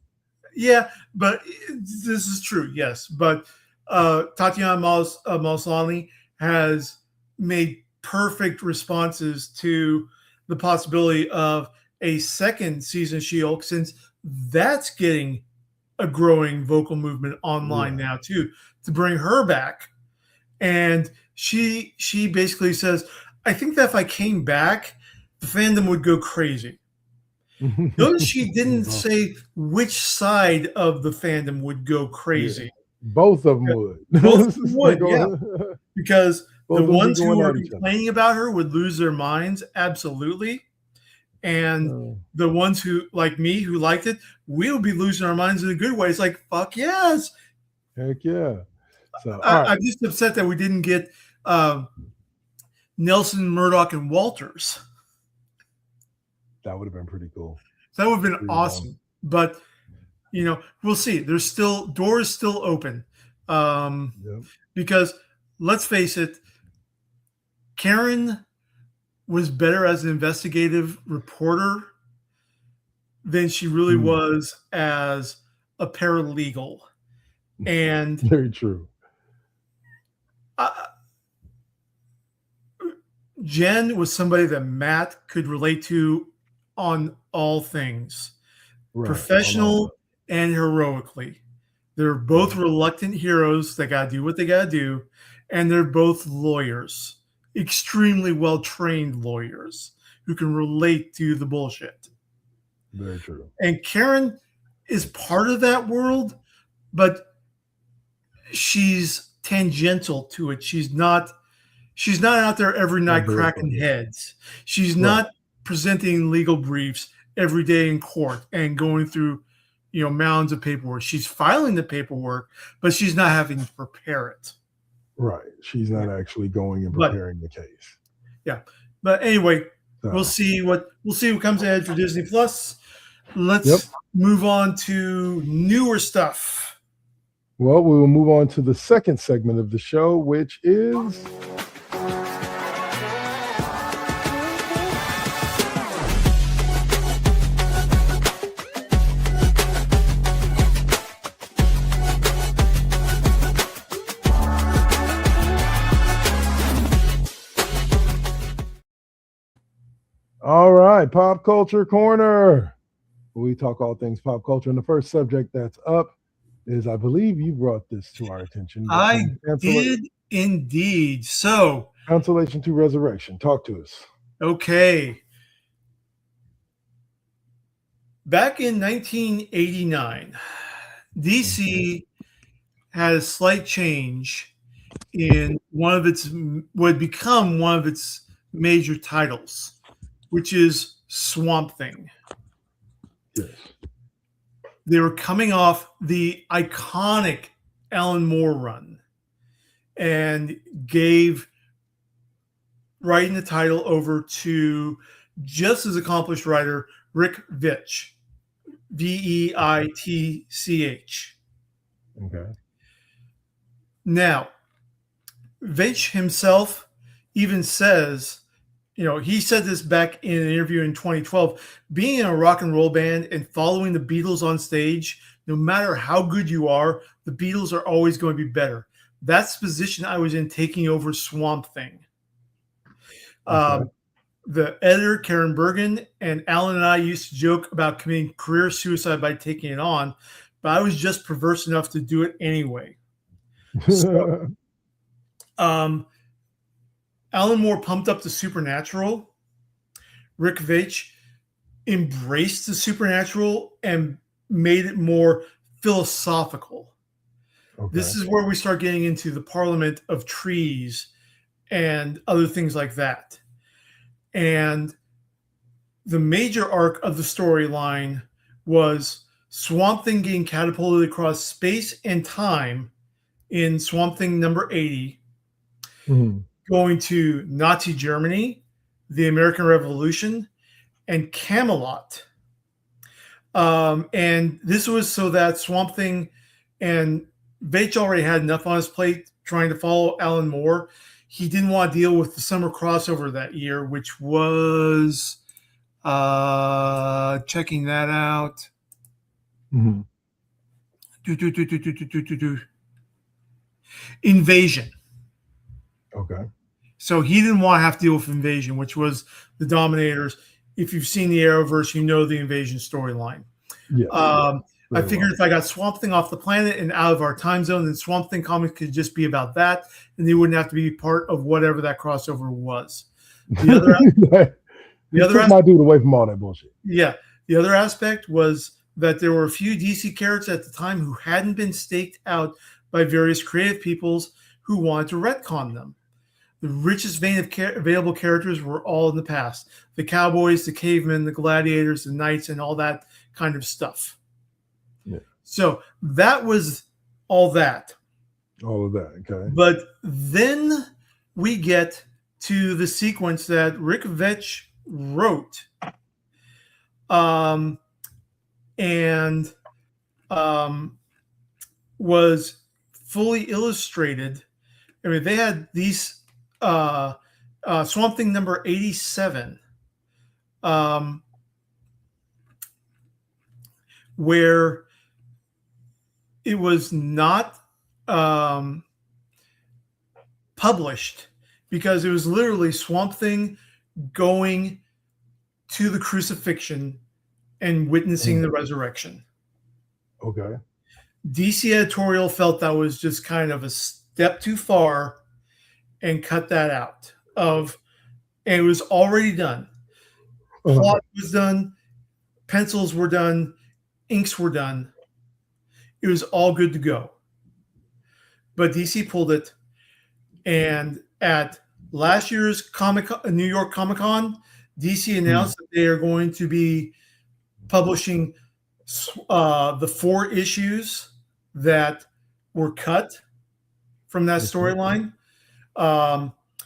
Yeah, but this is true, yes. But Tatiana Maslany has made perfect responses to the possibility of a second season She-Hulk, since that's getting a growing vocal movement online now too, to bring her back. And she basically says, I think that if I came back, the fandom would go crazy. Notice she didn't say which side of the fandom would go crazy. Yeah. Both of them would. Both of them would, yeah. Because the ones who are complaining about her would lose their minds, absolutely. And the ones who, like me, who liked it, we'll be losing our minds in a good way. It's like, fuck yes. Heck yeah. So I'm just upset that we didn't get Nelson, Murdoch, and Walters. That would have been pretty cool. That would have been awesome. But, we'll see. There's still doors still open. Because let's face it, Karen was better as an investigative reporter than she really was as a paralegal. And very true. Jen was somebody that Matt could relate to on all things, professional and heroically. They're both reluctant heroes that got to do what they got to do, and they're both lawyers, extremely well-trained lawyers who can relate to the bullshit. Very true. And Karen is part of that world, but she's tangential to it. She's not out there every night cracking heads. She's not presenting legal briefs every day in court and going through, mounds of paperwork. She's filing the paperwork, but she's not having to prepare it. Right. She's not actually going and preparing the case. Yeah. But anyway, we'll see what comes ahead for Disney Plus. Let's move on to newer stuff. Well, we will move on to the second segment of the show, which is all right, Pop Culture Corner. We talk all things pop culture, and the first subject that's up is I believe you brought this to our attention. but I cancella- did indeed. So, Cancellation to Resurrection. Talk to us. okay. Back in 1989, DC had a slight change in what had become one of its major titles, which is Swamp Thing. Yes. They were coming off the iconic Alan Moore run and gave writing the title over to just as accomplished writer Rick Veitch, Veitch. Okay. Now, Veitch himself even says, he said this back in an interview in 2012, being in a rock and roll band and following the Beatles on stage, no matter how good you are, the Beatles are always going to be better. That's the position I was in taking over Swamp Thing. Okay. The editor, Karen Bergen, and Alan and I used to joke about committing career suicide by taking it on, but I was just perverse enough to do it anyway. So, Alan Moore pumped up the supernatural. Rick Veitch embraced the supernatural and made it more philosophical. Okay. This is where we start getting into the Parliament of Trees and other things like that. And the major arc of the storyline was Swamp Thing getting catapulted across space and time in Swamp Thing number 80, going to Nazi Germany, the American Revolution, and Camelot. And this was so that Swamp Thing and Veitch already had enough on his plate trying to follow Alan Moore. He didn't want to deal with the summer crossover that year, which was checking that out. Invasion. Okay. So he didn't want to have to deal with Invasion, which was the Dominators. If you've seen the Arrowverse, you know the Invasion storyline. Yes. I figured if I got Swamp Thing off the planet and out of our time zone, then Swamp Thing comics could just be about that, and they wouldn't have to be part of whatever that crossover was. The other took my dude away from all that bullshit. Yeah. The other aspect was that there were a few DC characters at the time who hadn't been staked out by various creative peoples who wanted to retcon them. The richest vein of available characters were all in the past. The cowboys, the cavemen, the gladiators, the knights, and all that kind of stuff. Yeah. So that was all that. All of that, okay. But then we get to the sequence that Rick Veitch wrote. And was fully illustrated. I mean, they had these Swamp Thing number 87, where it was not published because it was literally Swamp Thing going to the crucifixion and witnessing the resurrection. Okay. DC editorial felt that was just kind of a step too far and cut that out and it was already done. Plot was done, pencils were done, inks were done. It was all good to go. But DC pulled it, and at last year's New York Comic-Con, DC announced that they are going to be publishing the 4 issues that were cut from that storyline.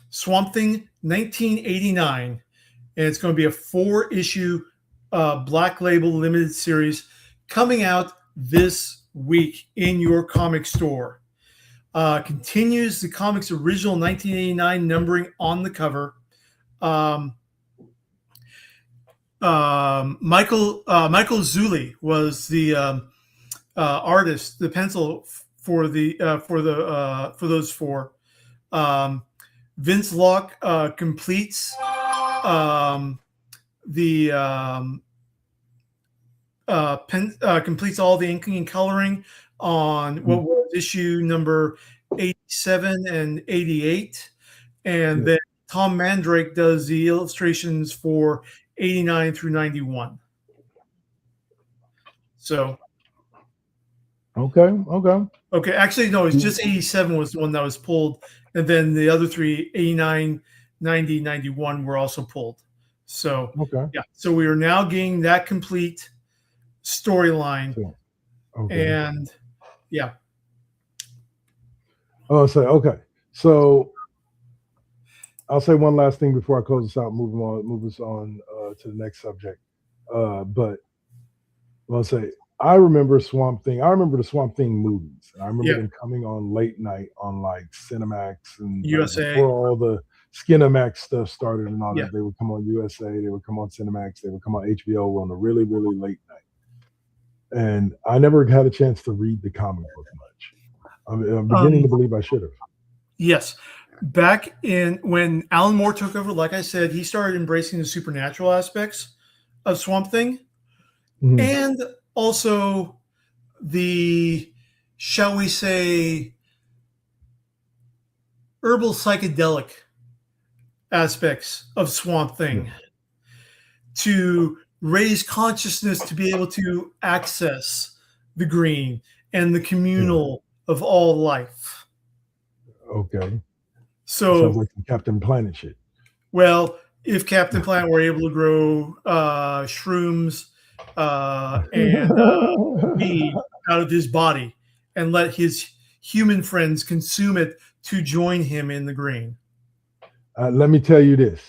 Swamp Thing 1989, and it's going to be a 4-issue Black Label limited series coming out this week in your comic store. Continues the comic's original 1989 numbering on the cover. Michael Zulli was the artist, the pencil for those 4. Vince Locke completes the completes all the inking and coloring on what was issue number 87 and 88. And then Tom Mandrake does the illustrations for 89 through 91. So. Okay. Actually, no, it's just 87 was the one that was pulled. And then the other three, 89, 90, 91 were also pulled. So, yeah. So we are now getting that complete storyline. And, yeah. Oh, so I'll say one last thing before I close this out, move us on to the next subject. But I'll say I remember Swamp Thing. I remember the Swamp Thing movies. I remember them coming on late night on like Cinemax and USA. Before all the Skinemax stuff started and all that. They would come on USA. They would come on Cinemax. They would come on HBO on a really, really late night. And I never had a chance to read the comic book much. I'm beginning to believe I should have. Yes. Back in when Alan Moore took over, like I said, he started embracing the supernatural aspects of Swamp Thing. Mm-hmm. And also the, shall we say, herbal psychedelic aspects of Swamp Thing to raise consciousness to be able to access the green and the communal of all life. Okay. So sounds like some Captain Planet shit. Well, if Captain Planet were able to grow shrooms and weed out of his body and let his human friends consume it to join him in the green. Let me tell you this.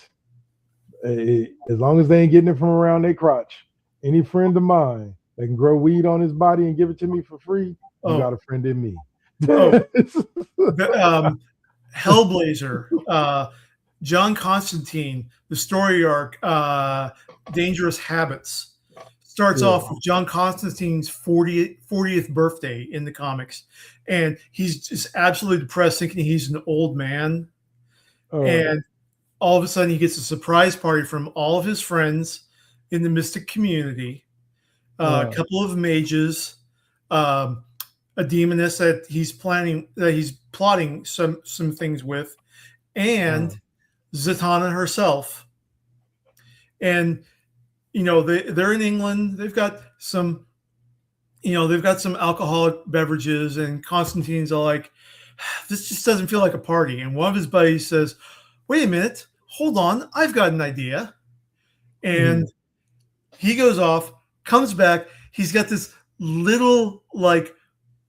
As long as they ain't getting it from around their crotch, any friend of mine that can grow weed on his body and give it to me for free, you got a friend in me. Hellblazer, John Constantine, the story arc, Dangerous Habits, starts off with John Constantine's 40th birthday in the comics. And he's just absolutely depressed, thinking he's an old man. And all of a sudden he gets a surprise party from all of his friends in the mystic community, a couple of mages, a demoness that he's plotting some things with, and Zatanna herself. And they're in England. They've got some alcoholic beverages, and Constantine's all like, this just doesn't feel like a party. And one of his buddies says, wait a minute, hold on, I've got an idea. And he goes off, comes back. He's got this little like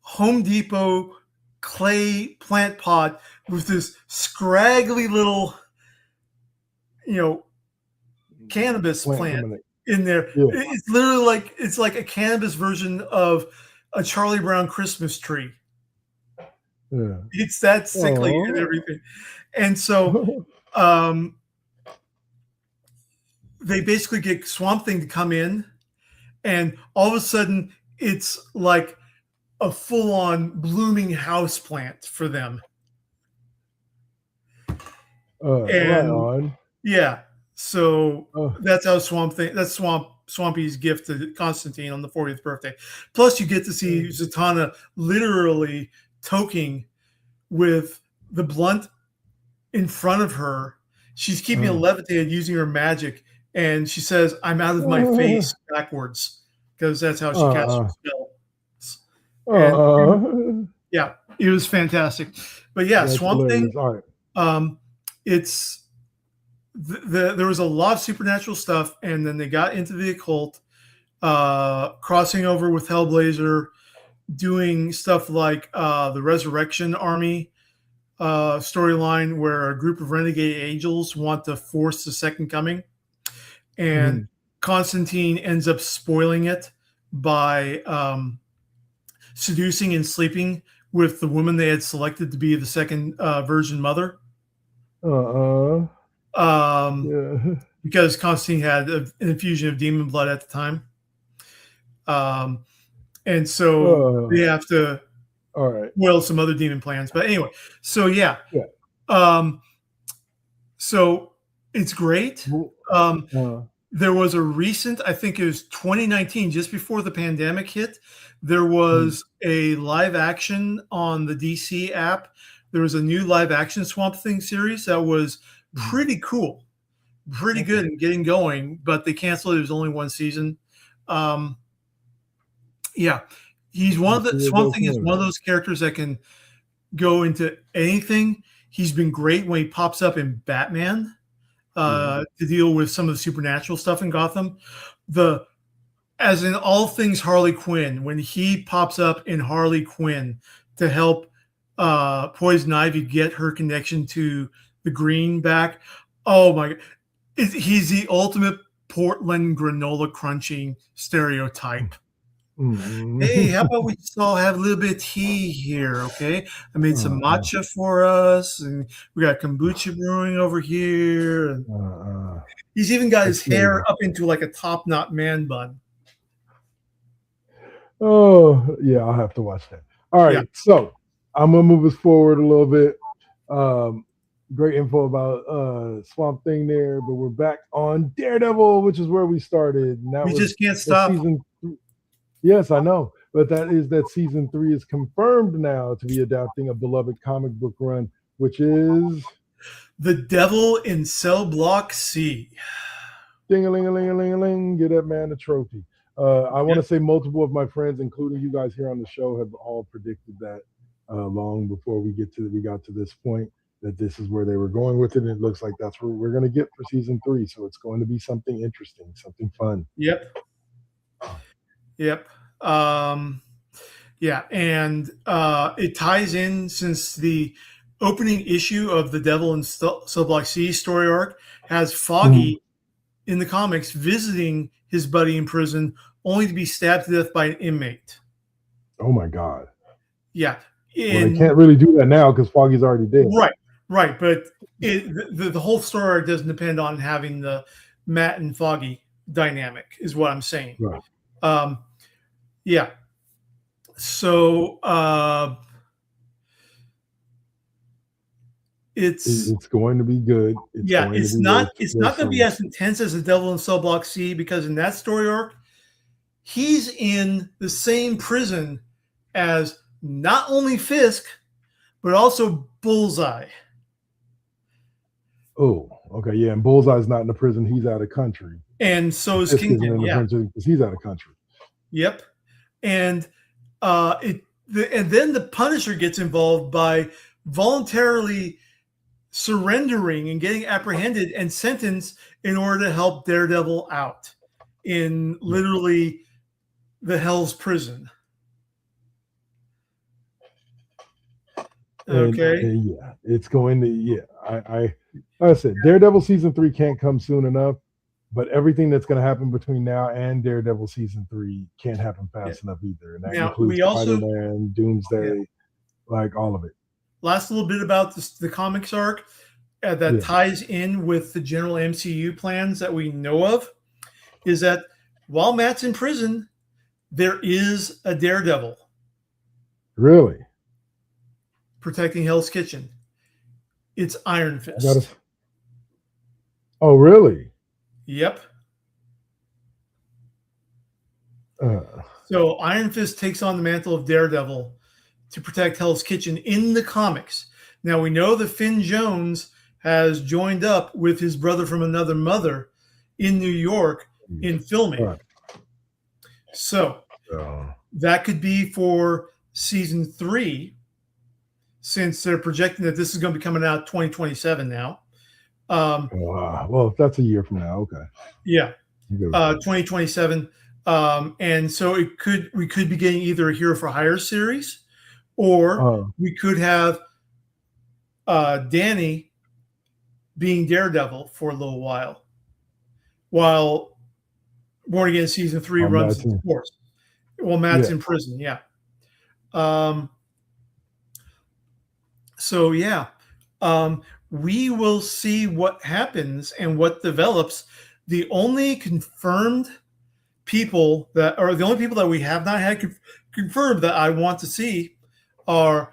Home Depot clay plant pot with this scraggly little, cannabis plant in there. It's literally it's like a cannabis version of a Charlie Brown Christmas tree. It's that sickly and everything. And so they basically get Swamp Thing to come in, and all of a sudden it's like a full-on blooming house plant for them. So that's how Swampy's gift to Constantine on the 40th birthday. Plus, you get to see Zatanna literally toking with the blunt in front of her. She's keeping it levitated using her magic, and she says, "I'm out of my face" backwards, because that's how she casts her spell. Yeah, it was fantastic. But yeah, Swamp Thing. It's there was a lot of supernatural stuff, and then they got into the occult, crossing over with Hellblazer, doing stuff like the Resurrection Army storyline, where a group of renegade angels want to force the second coming, and Constantine ends up spoiling it by seducing and sleeping with the woman they had selected to be the second Virgin Mother. Because Constantine had an infusion of demon blood at the time. And so they have to spoil some other demon plans. But anyway, so yeah. So it's great. There was a recent, I think it was 2019, just before the pandemic hit, there was a live action on the DC app. There was a new live action Swamp Thing series that was pretty cool, pretty good and getting going, but they canceled it. It was only one season. Yeah, he's one of the Swamp Thing is one of those characters that can go into anything. He's been great when he pops up in Batman to deal with some of the supernatural stuff in Gotham. As in all things Harley Quinn, when he pops up in Harley Quinn to help Poison Ivy get her connection to the Green back, oh my God. He's the ultimate Portland granola crunching stereotype. Hey, how about we just all have a little bit of tea here, okay? I made some matcha for us, and we got kombucha brewing over here. And he's even got his hair up into like a top knot man bun. Oh, yeah, I'll have to watch that. All right, so I'm gonna move us forward a little bit. Great info about Swamp Thing there, but we're back on Daredevil, which is where we started. And that we just can't stop. Yes, I know, but that season 3 is confirmed now to be adapting a beloved comic book run, which is The Devil in Cell Block C. Ding-a-ling-a-ling-a-ling-a-ling, get that man a trophy. I want to say multiple of my friends, including you guys here on the show, have all predicted that long before we got to this point, that this is where they were going with it. And it looks like that's where we're going to get for season 3. So it's going to be something interesting, something fun. Yep. Yeah, and it ties in, since the opening issue of the Devil in Cell Block C story arc has Foggy in the comics visiting his buddy in prison, only to be stabbed to death by an inmate. Oh my God. Yeah. Well, they can't really do that now because Foggy's already dead. Right. But the whole story arc doesn't depend on having the Matt and Foggy dynamic, is what I'm saying. Right. Yeah. So it's going to be good. It's not going to be as intense as the Devil in Cell Block C, because in that story arc, he's in the same prison as not only Fisk, but also Bullseye. Oh, okay, yeah. And Bullseye's not in the prison; he's out of country. And so is Kingpin. Because he's out of country. Yep. And and then the Punisher gets involved by voluntarily surrendering and getting apprehended and sentenced in order to help Daredevil out in literally the Hell's Prison. Okay. And yeah, it's going to, like I said, Daredevil season 3 can't come soon enough, but everything that's going to happen between now and Daredevil season 3 can't happen fast enough either. And that includes Spider-Man, Doomsday, like all of it. Last little bit about the comics arc that ties in with the general MCU plans that we know of is that while Matt's in prison, there is a Daredevil. Really? Protecting Hell's Kitchen. It's Iron Fist. Oh, really? Yep. So Iron Fist takes on the mantle of Daredevil to protect Hell's Kitchen in the comics. Now, we know that Finn Jones has joined up with his brother from another mother in New York in filming. Right. So that could be for season 3, since they're projecting that this is going to be coming out 2027 now. Well, if that's a year from now, okay. Yeah, 2027. And so we could be getting either a Hero for Hire series, or we could have Danny being Daredevil for a little while Born Again season 3 runs its course. Well, Matt's in prison, So we will see what happens and what develops. The only confirmed people that we have not had confirmed that I want to see are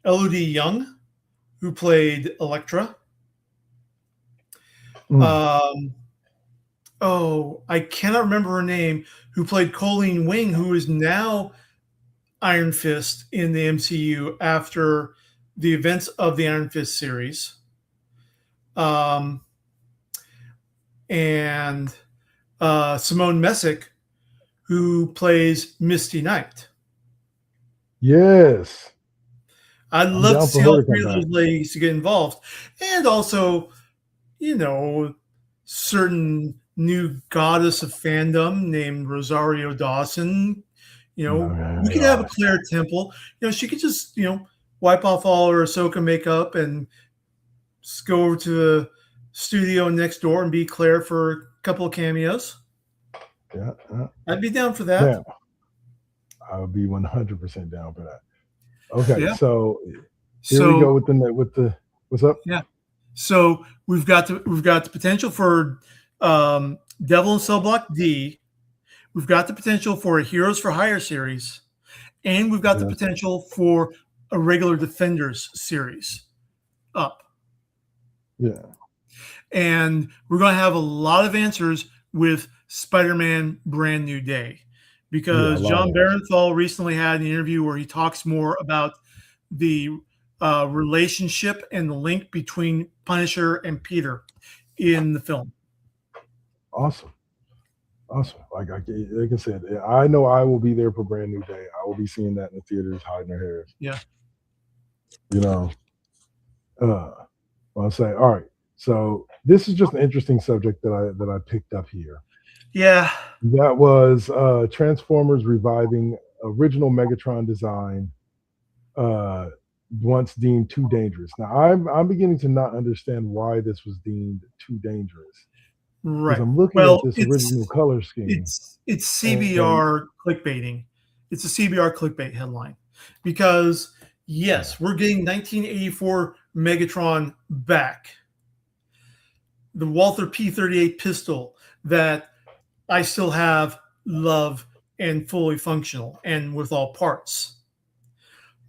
Elodie Young, who played Elektra. I cannot remember her name, who played Colleen Wing, who is now Iron Fist in the MCU after the events of the Iron Fist series. And Simone Messick, who plays Misty Knight. Yes. I'd I'm love down to for see her all to three come of those back. ladies to get involved. And also, certain new goddess of fandom named Rosario Dawson. We could have a Claire Temple. She could just, wipe off all her Ahsoka makeup and just go over to the studio next door and be Claire for a couple of cameos. Yeah. I'd be down for that. Yeah. I would be 100% down for that. Okay, Yeah. so here we go with the what's up? Yeah. So we've got the potential for Devil in Cell Block D. We've got the potential for a Heroes for Hire series, and we've got the potential for a regular Defenders series up. Yeah. And we're going to have a lot of answers with Spider-Man Brand New Day, because John Barenthal recently had an interview where he talks more about the relationship and the link between Punisher and Peter in the film. Awesome. Like I said, I know I will be there for Brand New Day. I will be seeing that in the theaters, hiding their hairs. Yeah. I'll say, all right. So this is just an interesting subject that I picked up here. Yeah. That was Transformers reviving original Megatron design, once deemed too dangerous. Now I'm beginning to not understand why this was deemed too dangerous. Right. I'm looking at this original color scheme. It's CBR clickbaiting. It's a CBR clickbait headline, because yes, we're getting 1984 Megatron back. The Walther P38 pistol that I still have, love, and fully functional and with all parts.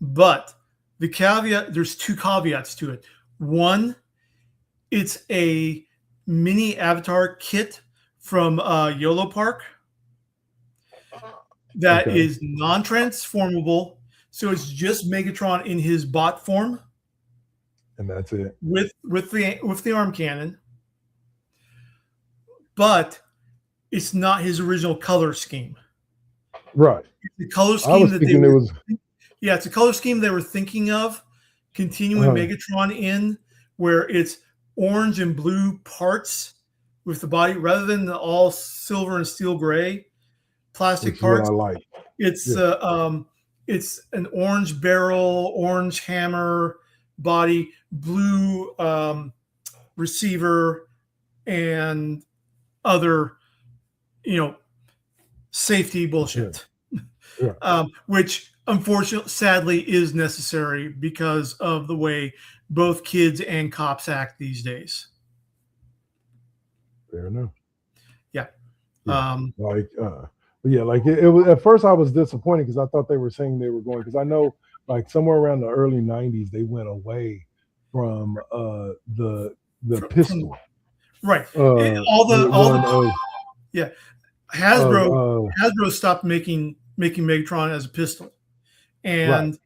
But there's two caveats to it. One, it's a mini avatar kit from YOLO Park that is non-transformable. So it's just Megatron in his bot form. And that's it. With the arm cannon. But it's not his original color scheme. Right. The color scheme it's a color scheme they were thinking of continuing Megatron in, where it's orange and blue parts with the body rather than the all silver and steel gray plastic parts. What I like. It's an orange barrel, orange hammer body, blue receiver, and other safety bullshit. Which unfortunately, sadly, is necessary because of the way both kids and cops act these days. Fair enough. Yeah. It was, at first I was disappointed because I thought they were saying they were going, because I know like somewhere around the early 90s they went away from the pistol. Right. Hasbro stopped making Megatron as a pistol. And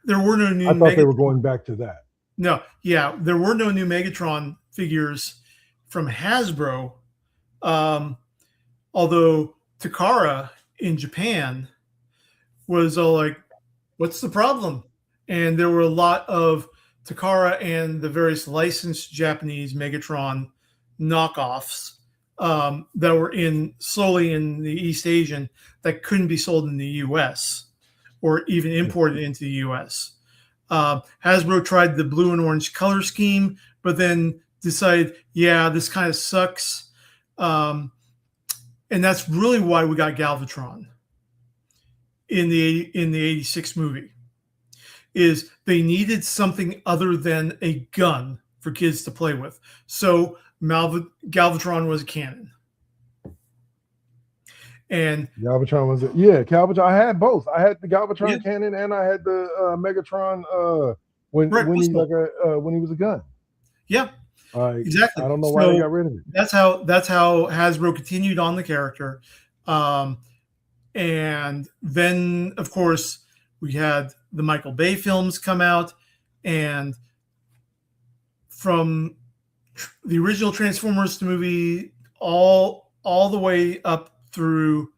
there were no new. I thought they were going back to that. No, yeah, there were no new Megatron figures from Hasbro. Although Takara in Japan was all like, "What's the problem?" And there were a lot of Takara and the various licensed Japanese Megatron knockoffs that were slowly in the East Asian that couldn't be sold in the U.S. or even imported into the U.S. Hasbro tried the blue and orange color scheme, but then decided, this kind of sucks. And that's really why we got Galvatron in the 86 movie, is they needed something other than a gun for kids to play with. So Galvatron was a cannon. And Galvatron was Galvatron. I had both. I had the Galvatron cannon and I had the Megatron when he was a gun. Yeah. Exactly. I don't know why they got rid of it. That's how Hasbro continued on the character. And then, of course, we had the Michael Bay films come out, and from the original Transformers movie all the way up through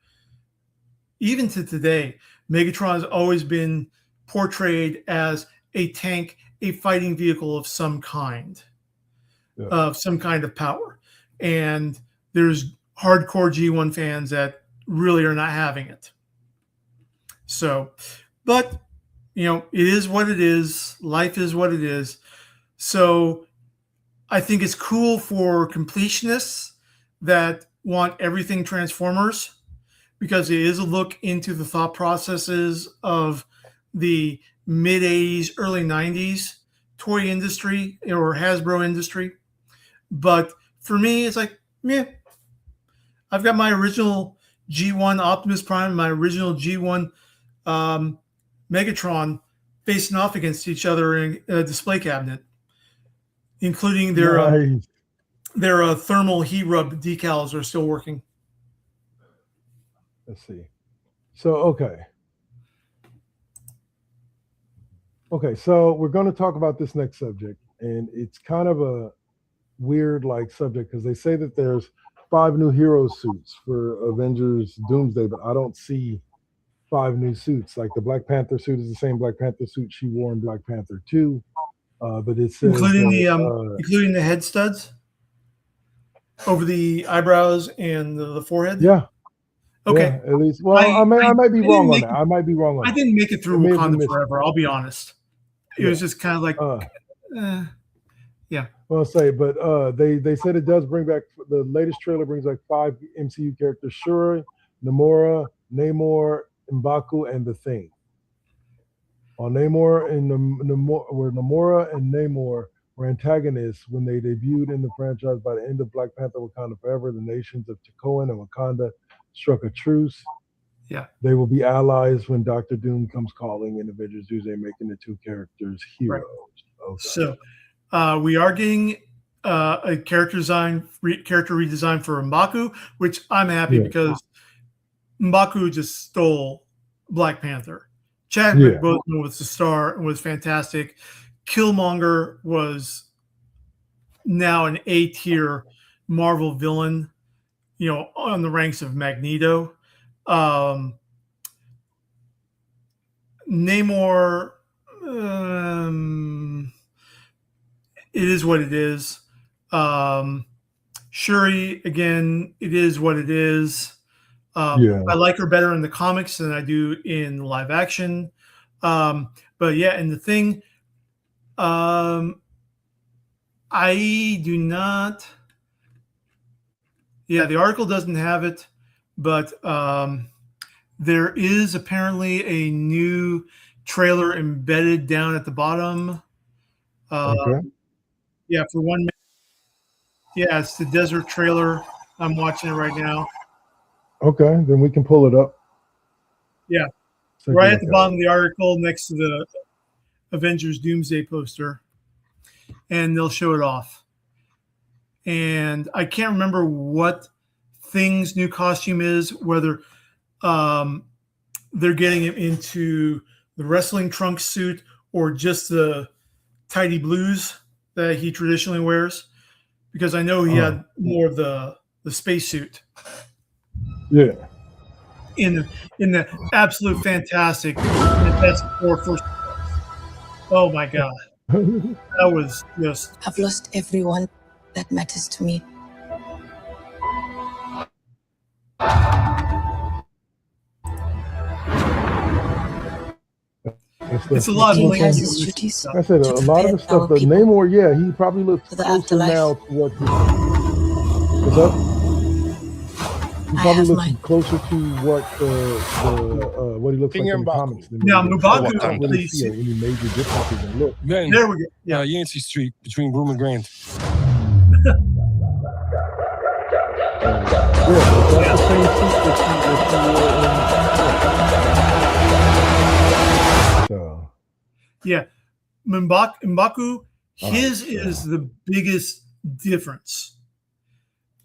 even to today, Megatron has always been portrayed as a tank, a fighting vehicle of some kind, of some kind of power. And there's hardcore G1 fans that really are not having it. So, but, it is what it is. Life is what it is. So I think it's cool for completionists that want everything Transformers, because it is a look into the thought processes of the mid-'80s, early 90s toy industry or Hasbro industry. But for me, it's like, meh. I've got my original G1 Optimus Prime, my original G1 Megatron facing off against each other in a display cabinet, including their thermal heat rub decals are still working. Let's see. So, okay. So we're going to talk about this next subject, and it's kind of a weird subject, because they say that there's 5 new hero suits for Avengers Doomsday, but I don't see 5 new suits. Like the Black Panther suit is the same Black Panther suit she wore in Black Panther 2, but it says including the head studs over the eyebrows and the forehead. Yeah. Okay. Yeah, at least. Well, I might be wrong on that. I might be wrong on that. I didn't make it through Wakanda Forever. I'll be honest. It was just kind of like, yeah. Well, but they said it does bring back, the latest trailer brings back 5 MCU characters: Shuri, Namor, M'Baku, and the Thing. On Namor and Namora and Namor were antagonists when they debuted in the franchise. By the end of Black Panther: Wakanda Forever, the nations of Takoan and Wakanda struck a truce. Yeah. They will be allies when Dr. Doom comes calling in Avengers Doomsday, making the 2 characters heroes. Right. Okay. So we are getting a character redesign for M'Baku, which I'm happy because M'Baku just stole Black Panther. Chadwick Boseman was the star and was fantastic. Killmonger was now an A-tier Marvel villain, on the ranks of Magneto. Namor, it is what it is. Shuri, again, it is what it is. I like her better in the comics than I do in live action. But yeah, and the Thing, I do not. Yeah, the article doesn't have it, but there is apparently a new trailer embedded down at the bottom. Yeah, for 1 minute. Yeah, it's the desert trailer. I'm watching it right now. Okay, then we can pull it up. Yeah, right at the bottom of the article next to the Avengers Doomsday poster, and they'll show it off. And I can't remember what Thing's new costume is, whether they're getting him into the wrestling trunk suit or just the tidy blues that he traditionally wears, because I know he had more of the spacesuit. Yeah. In the absolute fantastic Four first. Oh my God. That was just. I've lost everyone that matters to me. It's a lot of King has his duties. I said a lot of the stuff, but Namor, he probably looks closer now to what what's up? He probably looks closer to what what he looks like in the comics. Now, M'Baku, I don't really see any major differences in look. Then, there we go. Yeah, Yancey Street between Broome and Grand. That's the same suit that she wore in. Yeah, M'Baku, his is the biggest difference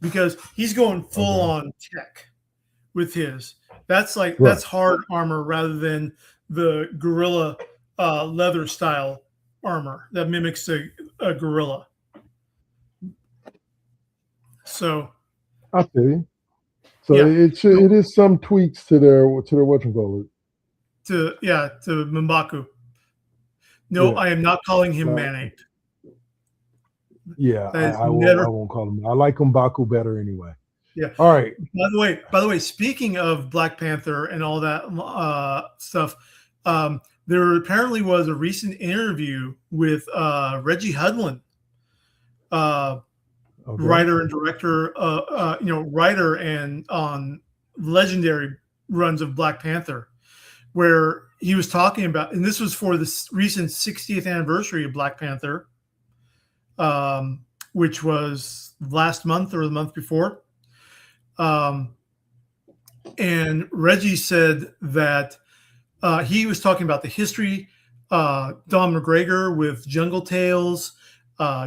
because he's going full on tech with his. That's like that's hard armor rather than the gorilla leather style armor that mimics a gorilla. So I feel you. So it is some tweaks to their whatchamacallit. To M'Baku. No, I am not calling him Man-Ape. Yeah, I won't call him. I like M'Baku better anyway. Yeah. All right. By the way, speaking of Black Panther and all that stuff, there apparently was a recent interview with Reggie Hudlin, writer and director, writer and on legendary runs of Black Panther, where he was talking about, and this was for the recent 60th anniversary of Black Panther, which was last month or the month before. And Reggie said that he was talking about the history, Don McGregor with Jungle Tales,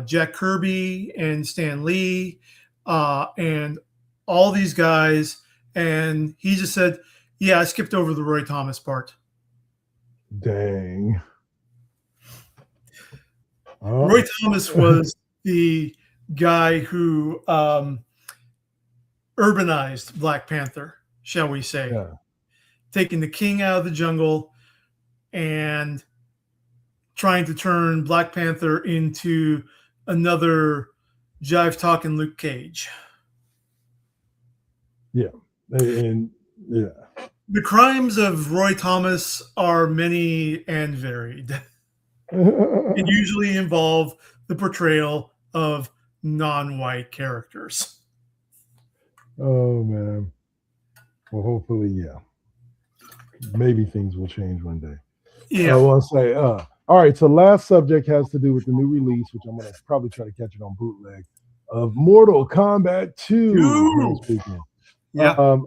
Jack Kirby and Stan Lee, and all these guys. And he just said, yeah, I skipped over the Roy Thomas part. Dang. Roy Thomas was the guy who urbanized Black Panther, shall we say. Yeah. Taking the king out of the jungle and trying to turn Black Panther into another jive-talking Luke Cage. Yeah. And yeah. The crimes of Roy Thomas are many and varied. And usually involve the portrayal of non-white characters. Oh, man. Well, hopefully, yeah. Maybe things will change one day. Yeah. I want to say, all right, so last subject has to do with the new release, which I'm going to probably try to catch it on bootleg, of Mortal Kombat 2. Yeah.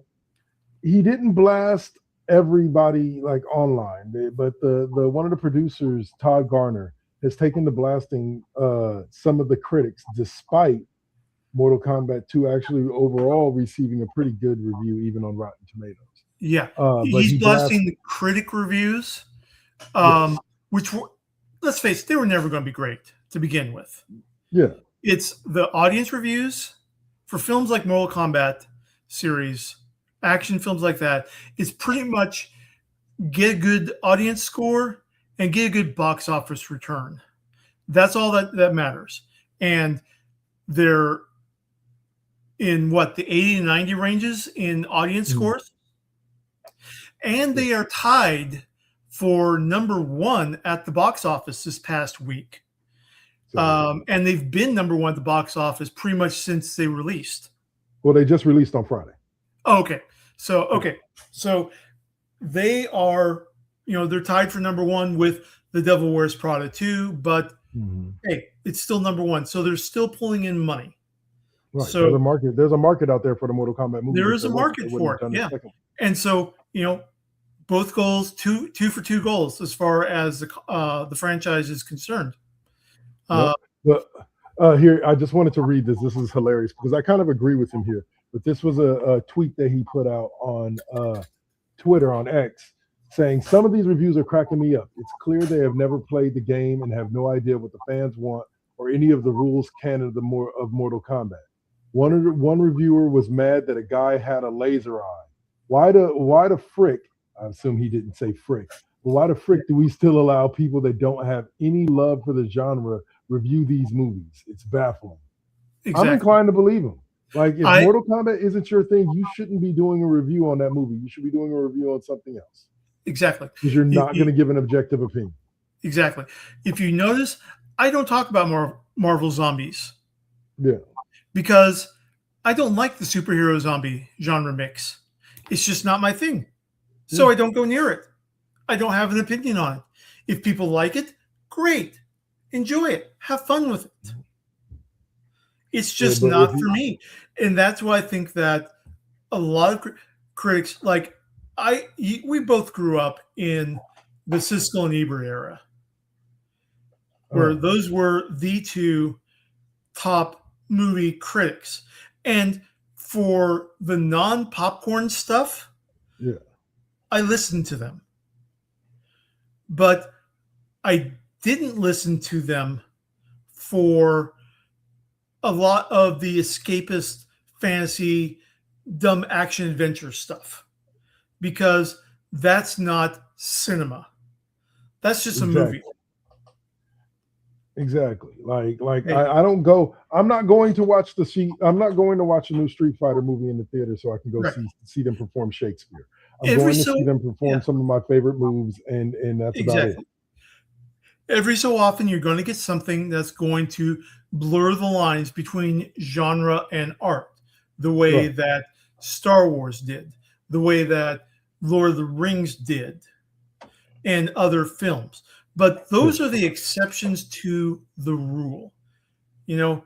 He didn't blast everybody like online, but the one of the producers, Todd Garner, has taken to blasting some of the critics, despite Mortal Kombat 2 actually overall receiving a pretty good review, even on Rotten Tomatoes. Yeah, but he's blasting the critic reviews, which were, let's face it, they were never going to be great to begin with. Yeah, it's the audience reviews for films like Mortal Kombat series, action films like that. It's pretty much get a good audience score and get a good box office return. That's all that matters. And they're in what, the 80 to 90 ranges in audience scores. And they are tied for number one at the box office this past week. And they've been number one at the box office pretty much since they released. Well, they just released on Friday. Okay. So they are, they're tied for number one with The Devil Wears Prada 2, but hey, it's still number one. So they're still pulling in money. Right. So there's a market out there for the Mortal Kombat movie. There is a market for it. Yeah. And so, both goals, two for two goals as far as the franchise is concerned. Here, I just wanted to read this. This is hilarious because I kind of agree with him here. But this was a tweet that he put out on Twitter, on X, saying some of these reviews are cracking me up. It's clear they have never played the game and have no idea what the fans want or any of the rules canon of Mortal Kombat. One reviewer was mad that a guy had a laser eye. Why the frick? I assume he didn't say frick. But why the frick do we still allow people that don't have any love for the genre review these movies? It's baffling. Exactly. I'm inclined to believe him. Like, if Mortal Kombat isn't your thing, you shouldn't be doing a review on that movie. You should be doing a review on something else. Exactly. Because you're not going to give an objective opinion. Exactly. If you notice, I don't talk about Marvel zombies. Yeah. Because I don't like the superhero zombie genre mix. It's just not my thing. So I don't go near it. I don't have an opinion on it. If people like it, great. Enjoy it. Have fun with it. It's just not for me. And that's why I think that a lot of critics, like we both grew up in the Siskel and Ebert era, where those were the two top movie critics. And for the non-popcorn stuff, Yeah. I listened to them. But I didn't listen to them for a lot of the escapist fantasy, dumb action adventure stuff, because that's not cinema. That's just a movie. Exactly. Like Hey. I don't go. I'm not going to watch I'm not going to watch a new Street Fighter movie in the theater so I can go Right. see them perform Shakespeare. I'm Every going to so- see them perform yeah. some of my favorite moves, and that's about it. Exactly. Every so often, you're going to get something that's going to blur the lines between genre and art, the way Right. that Star Wars did, the way that Lord of the Rings did, and other films. But those are the exceptions to the rule. You know,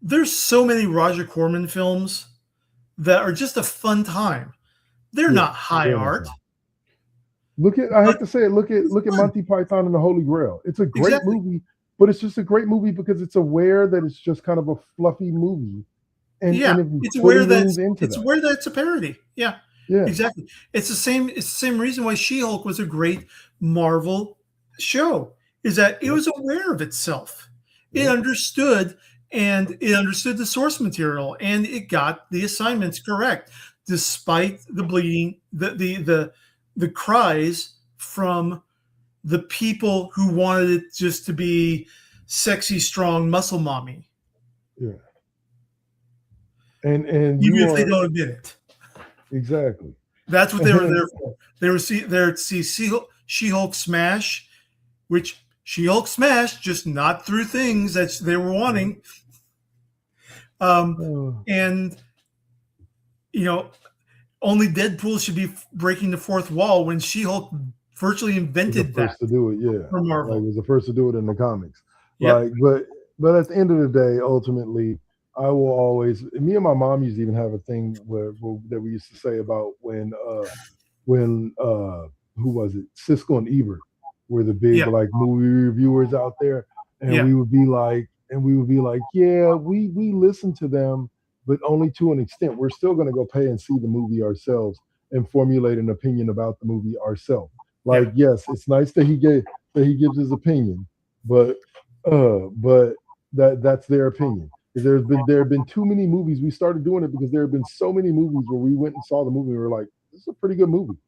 there's so many Roger Corman films that are just a fun time. They're not high art. I hate to say it, look at Monty Python and the Holy Grail. It's a great movie, but it's just a great movie because it's aware that it's just kind of a fluffy movie. And it's aware that it's a parody. Yeah. Exactly. It's the same reason why She-Hulk was a great Marvel show, is that it was aware of itself. It understood, and it understood the source material, and it got the assignments correct, despite the bleeding, the cries from the people who wanted it just to be sexy, strong muscle mommy. Yeah. And even if they don't admit it. Exactly. That's what they were there for. They were there to see She-Hulk smash, which She-Hulk smashed, just not through things that they were wanting. And, you know, only Deadpool should be breaking the fourth wall when She-Hulk virtually invented that. First to do it, yeah. For Marvel. Like, was the first to do it in the comics. Yep. Like, but at the end of the day, ultimately, I will always. Me and my mom used to even have a thing that we used to say about when who was it? Siskel and Ebert were the big like movie reviewers out there, and we would be like, yeah, we listen to them, but only to an extent. We're still going to go pay and see the movie ourselves and formulate an opinion about the movie ourselves. Like, yes, it's nice that he gives his opinion, but that's their opinion. There have been too many movies. We started doing it because there have been so many movies where we went and saw the movie and we were like, this is a pretty good movie.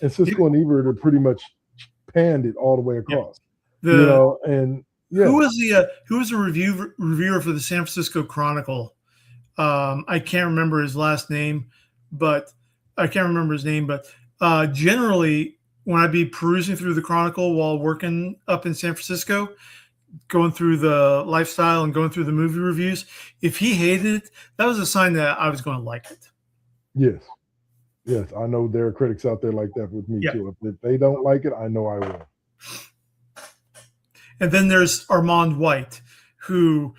And Siskel and Ebert are pretty much panned it all the way across. Who was the reviewer for the San Francisco Chronicle? I can't remember his name, but generally when I'd be perusing through the Chronicle while working up in San Francisco, going through the lifestyle and going through the movie reviews, if he hated it, that was a sign that I was going to like it. Yes, I know there are critics out there like that with me too. If they don't like it, I know I will. And then there's Armand White, who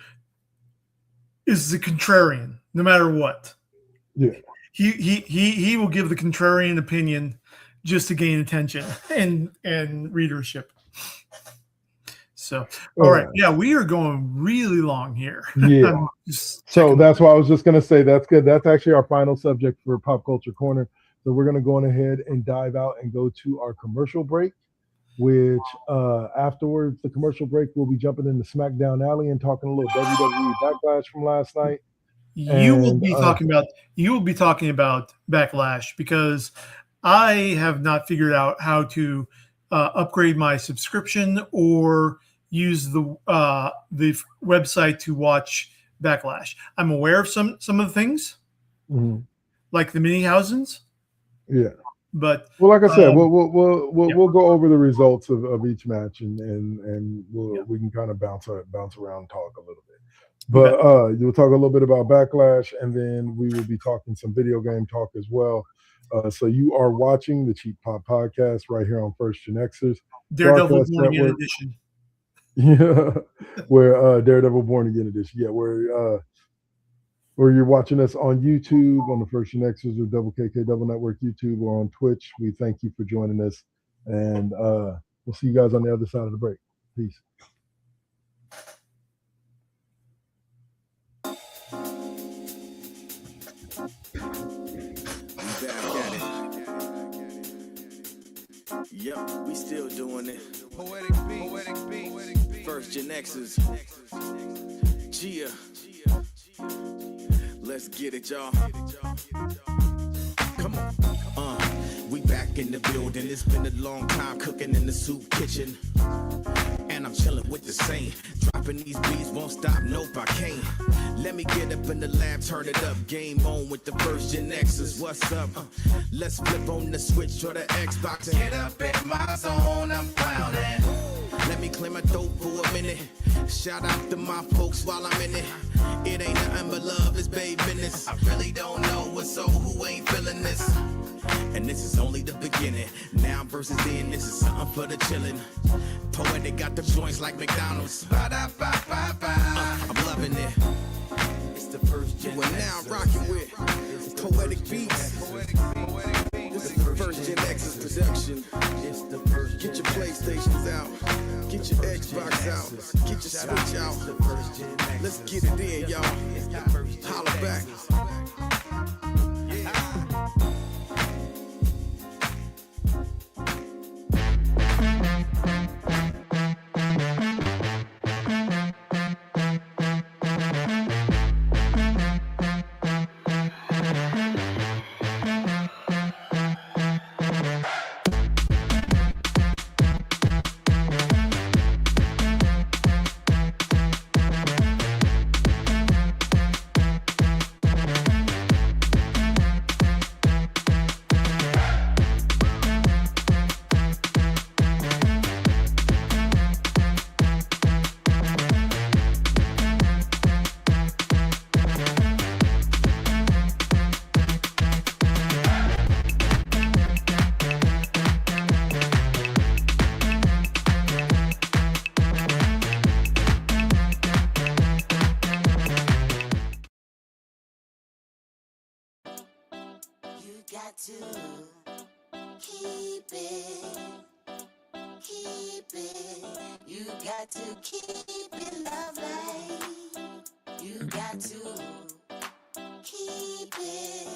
is the contrarian, no matter what. Yeah, he will give the contrarian opinion just to gain attention and readership. So, all right. Yeah, we are going really long here. Yeah. So that's why I was just going to say that's good. That's actually our final subject for Pop Culture Corner. So we're going to go on ahead and dive out and go to our commercial break, which afterwards, the commercial break, we'll be jumping into SmackDown Alley and talking a little WWE Backlash from last night. You will be talking about Backlash, because I have not figured out how to upgrade my subscription or use the website to watch Backlash. I'm aware of some of the things, like the mini housings. Yeah, but like I said, we'll go over the results of each match and we can kind of bounce around and talk a little bit. But you'll talk a little bit about Backlash, and then we will be talking some video game talk as well. So you are watching the Cheap Pop Podcast right here on First GenXers. Daredevil Born Again Edition. Yeah, where Daredevil Born Again Edition. Yeah, where you're watching us on YouTube, on the First GenXers or Double KK Double Network YouTube, or on Twitch. We thank you for joining us, and we'll see you guys on the other side of the break. Peace. Yep, we still doing it. Poetic beat. First GenXers. Gia. Let's get it, y'all. Come on. We back in the building. It's been a long time cooking in the soup kitchen. And I'm chilling with the same. Dropping these beats, won't stop, nope, I can't. Let me get up in the lab, turn it up. Game on with the first GenXers. What's up? Let's flip on the switch or the Xbox and get up in my zone. I'm clowning. Let me clear my throat for a minute. Shout out to my folks while I'm in it. It ain't nothing but love, it's babe business. I really don't know what's so who ain't feeling this. And this is only the beginning. Now versus then, this is something for the chillin'. Poetic got the joints like McDonald's. I'm loving it. It's the first gen. We're now rocking with Poetic Beats. This is the first GenXers production. Get your PlayStations out. Get your Xbox out. Get your Switch out. Let's get it in, y'all. Holla back. Got to keep it. You got to keep it lovely. You got to keep it.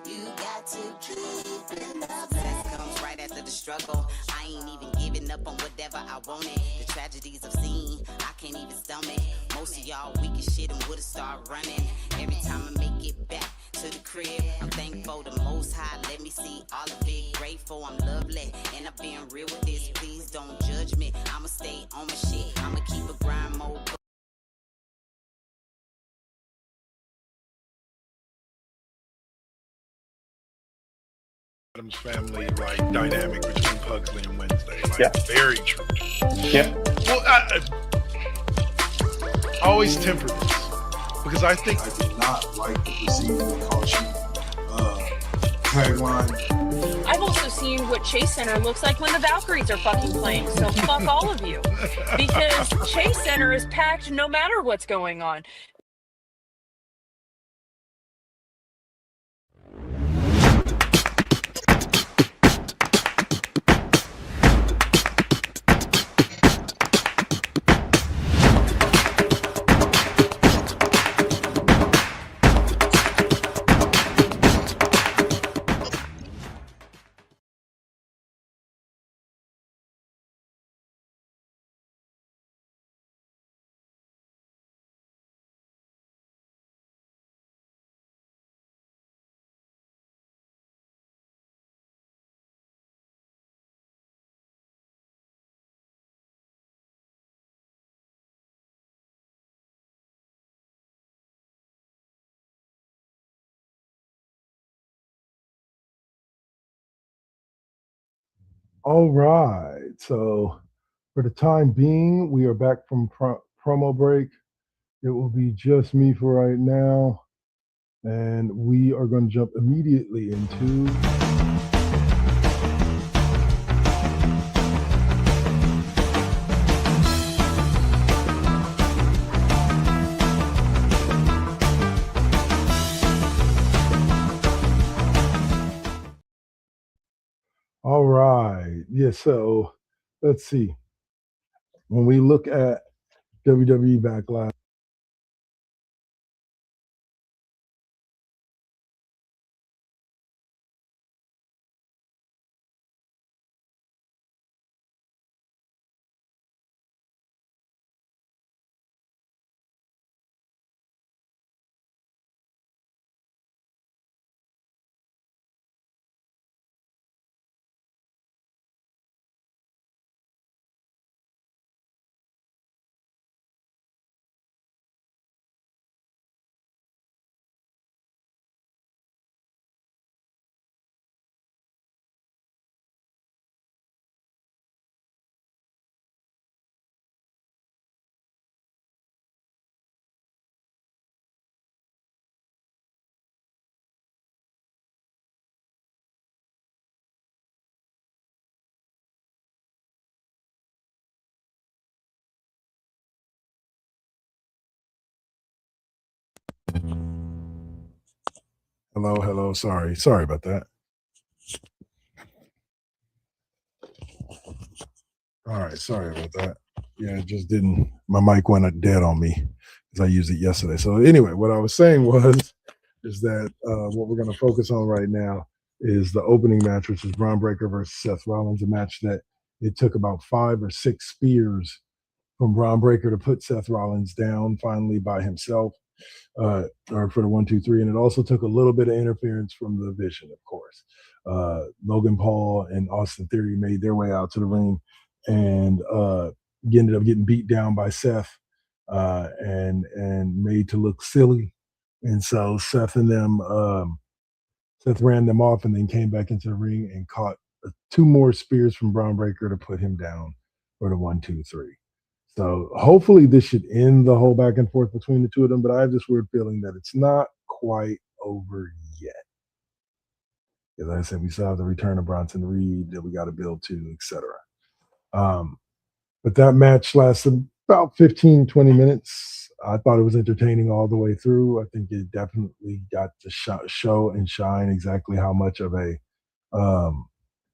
You got to keep it lovely. Success comes right after the struggle. I ain't even giving up on whatever I wanted. The tragedies I've seen, I can't even stomach. Most of y'all weak as shit and would've started running. Every time I make it back to the crib, I'm thankful the Most High let me see all of it. Grateful I'm lovely, and I'm being real with this. Please don't judge me. I'ma stay on my shit. I'ma keep a grind mode. Adam's family like dynamic between Pugsley and Wednesday, like very true. Yeah. Well, I always temper this because I think I did not like the proceeding caution tagline. I've also seen what Chase Center looks like when the Valkyries are fucking playing, so fuck all of you. Because Chase Center is packed no matter what's going on. All right. So for the time being, we are back from promo break. It will be just me for right now. And we are going to jump immediately into all right. Yeah, so let's see. When we look at WWE Backlash, Hello. Sorry about that. All right, sorry about that. Yeah, it just didn't. My mic went dead on me because I used it yesterday. So anyway, what I was saying is that what we're going to focus on right now is the opening match, which is Braun Breaker versus Seth Rollins, a match that it took about 5 or 6 spears from Braun Breaker to put Seth Rollins down finally by himself, or for the 1, 2, 3, and it also took a little bit of interference from the Vision, of course. Logan Paul and Austin Theory made their way out to the ring, and ended up getting beat down by Seth, and made to look silly, and so Seth and them. Seth ran them off and then came back into the ring and caught 2 more spears from Braun Breaker to put him down for the 1, 2, 3. So hopefully this should end the whole back and forth between the two of them, but I have this weird feeling that it's not quite over yet. As I said, we still have the return of Bronson Reed that we got to build to, etc. But that match lasted about 15, 20 minutes. I thought it was entertaining all the way through. I think it definitely got to show and shine exactly how much of a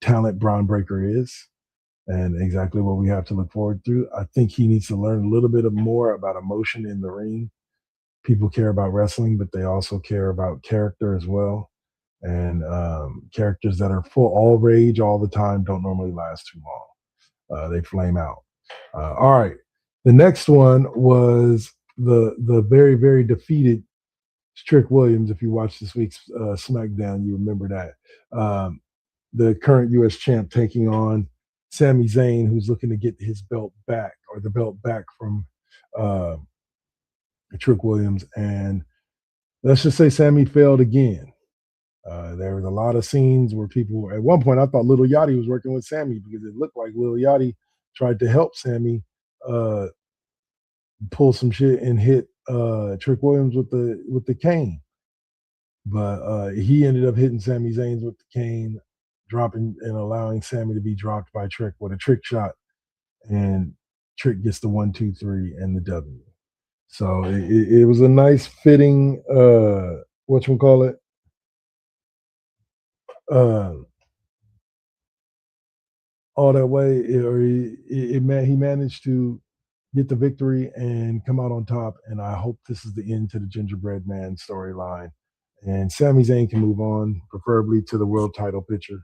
talent Braun Breaker is and exactly what we have to look forward to. I think he needs to learn a little bit more about emotion in the ring. People care about wrestling, but they also care about character as well. And characters that are full all rage all the time don't normally last too long. They flame out. All right. The next one was the very, very defeated Trick Williams. If you watched this week's SmackDown, you remember that. The current U.S. champ taking on Sami Zayn, who's looking to get his belt back, or the belt back from Trick Williams. And let's just say Sami failed again. There was a lot of scenes where people, at one point, I thought Lil Yachty was working with Sami because it looked like Lil Yachty tried to help Sami pull some shit and hit Trick Williams with the cane. But he ended up hitting Sami Zayn with the cane, dropping and allowing Sami to be dropped by Trick with a trick shot, and Trick gets the 1, 2, 3 and the W. So it was a nice fitting whatchamacallit, all that way, he managed to get the victory and come out on top. And I hope this is the end to the Gingerbread Man storyline. And Sami Zayn can move on, preferably to the world title picture,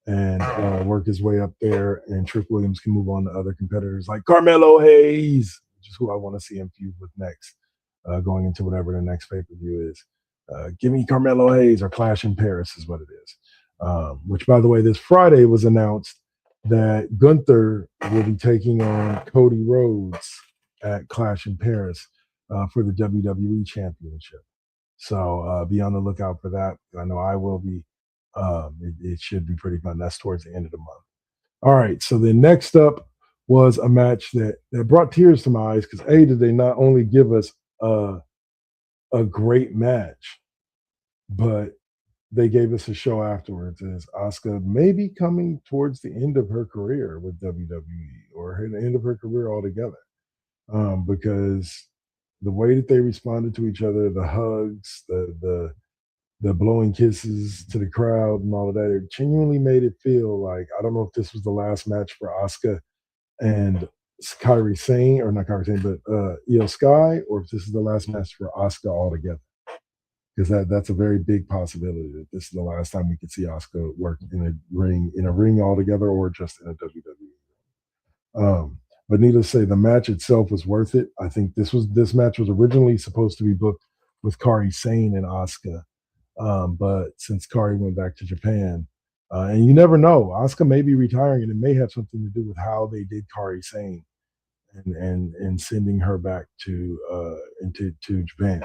and work his way up there. And Trick Williams can move on to other competitors like Carmelo Hayes, which is who I want to see him feud with next, going into whatever the next pay-per-view is. Give me Carmelo Hayes, or Clash in Paris is what it is. Which, by the way, this Friday was announced that Gunther will be taking on Cody Rhodes at Clash in Paris for the WWE Championship. So be on the lookout for that. I know I will be. It should be pretty fun. That's towards the end of the month. All right. So then next up was a match that brought tears to my eyes because did they not only give us a great match, but they gave us a show afterwards as Asuka may be coming towards the end of her career with WWE, or the end of her career altogether, because the way that they responded to each other, the hugs, the blowing kisses to the crowd and all of that, it genuinely made it feel like, I don't know if this was the last match for Asuka and Kairi Sane, or not Kairi Sane, but Io Sky, or if this is the last match for Asuka altogether. Because that's a very big possibility that this is the last time we could see Asuka work in a ring altogether, or just in a WWE. But needless to say, the match itself was worth it. I think this match was originally supposed to be booked with Kairi Sane and Asuka, but since Kairi went back to Japan, and you never know, Asuka may be retiring, and it may have something to do with how they did Kairi Sane and sending her back to Japan.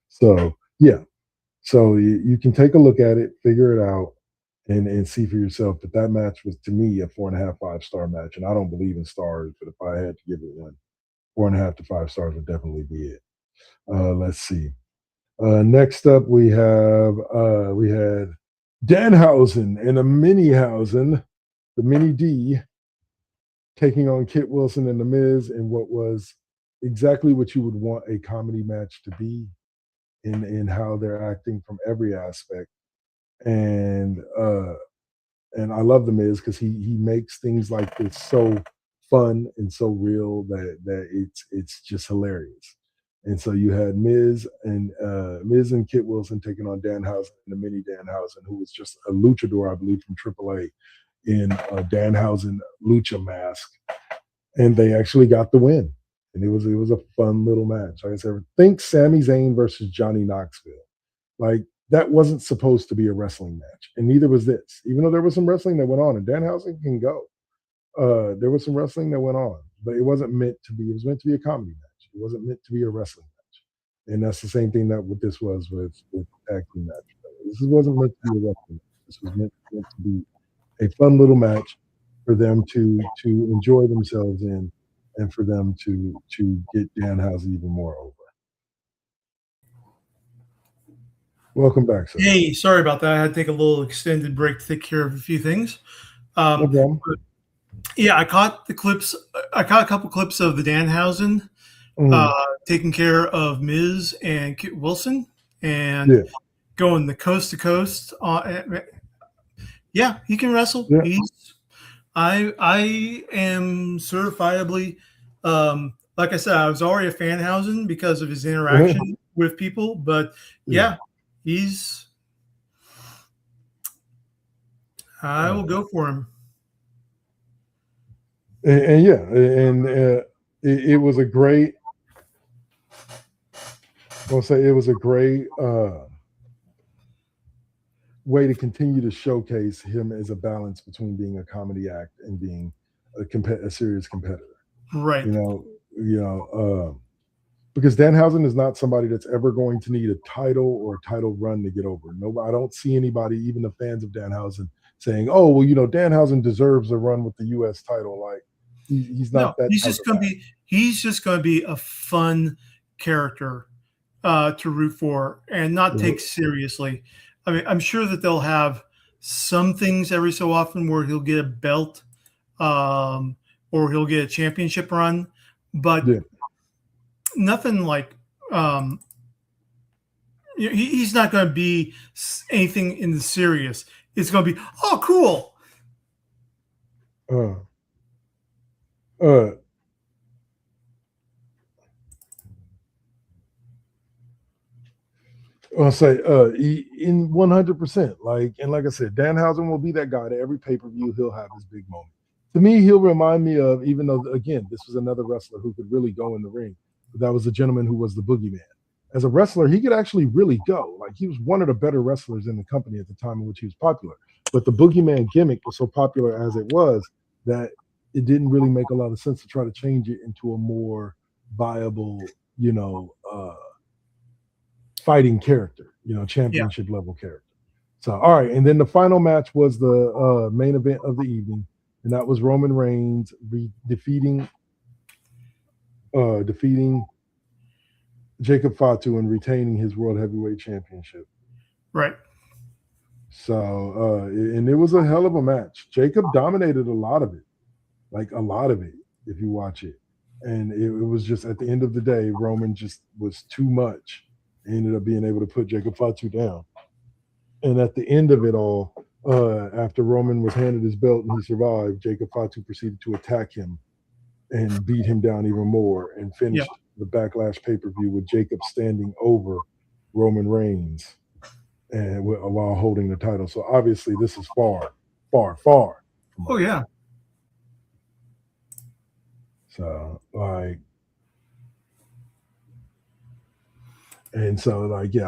So yeah. So you can take a look at it, figure it out, and see for yourself. But that match was, to me, a 4.5, 5-star match. And I don't believe in stars, but if I had to give it one, 4.5 to 5 stars would definitely be it. Let's see. Next up, we had Danhausen and a Minihausen, the Mini D, taking on Kit Wilson and The Miz in what was exactly what you would want a comedy match to be. in how they're acting from every aspect. And I love the Miz because he makes things like this so fun and so real that it's just hilarious. And so you had Miz and Kit Wilson taking on Danhausen and the mini Danhausen, who was just a luchador, I believe, from AAA in a Danhausen lucha mask, and they actually got the win. And it was a fun little match. Like I said, think Sami Zayn versus Johnny Knoxville. Like, that wasn't supposed to be a wrestling match, and neither was this. Even though there was some wrestling that went on, and Danhausen can go. There was some wrestling that went on, but it wasn't meant to be. It was meant to be a comedy match. It wasn't meant to be a wrestling match, and that's the same thing that what this was with tag team match. This wasn't meant to be a wrestling match. This was meant to be a fun little match for them to enjoy themselves in, and for them to get Danhausen even more over. Welcome back, sir. Hey, sorry about that. I had to take a little extended break to take care of a few things. No problem. Yeah, I caught the clips. I caught a couple clips of the Danhausen taking care of Miz and Kit Wilson and going the coast to coast. Yeah, he can wrestle. Yeah. I am certifiably, like I said, I was already a Fanhausen because of his interaction with people, but I will go for him. It was a great. I'll say it was a great way to continue to showcase him as a balance between being a comedy act and being a serious competitor. Right. Because Danhausen is not somebody that's ever going to need a title or a title run to get over. No, I don't see anybody, even the fans of Danhausen, saying, "Oh, well, Danhausen deserves a run with the U.S. title." Like he's not that. He's just going to be a fun character to root for and not take seriously. I mean, I'm sure that they'll have some things every so often where he'll get a belt or he'll get a championship run, but nothing like he's not going to be anything in the serious. It's going to be, oh, cool. I'll say in 100%. Like I said, Danhausen will be that guy. To every pay-per-view, he'll have his big moment. To me, he'll remind me of, even though, again, this was another wrestler who could really go in the ring, but that was a gentleman who was the boogeyman. As a wrestler, he could actually really go. Like, he was one of the better wrestlers in the company at the time in which he was popular. But the boogeyman gimmick was so popular as it was that it didn't really make a lot of sense to try to change it into a more viable, fighting character, championship level character. So, all right. And then the final match was the main event of the evening. And that was Roman Reigns defeating Jacob Fatu and retaining his World Heavyweight Championship. Right. So, and it was a hell of a match. Jacob dominated a lot of it, if you watch it. And it was just, at the end of the day, Roman just was too much. He ended up being able to put Jacob Fatu down. And at the end of it all, after Roman was handed his belt and he survived, Jacob Fatu proceeded to attack him and beat him down even more and finished the Backlash pay-per-view with Jacob standing over Roman Reigns and while holding the title. So obviously this is far, far, far. Oh, yeah. So, I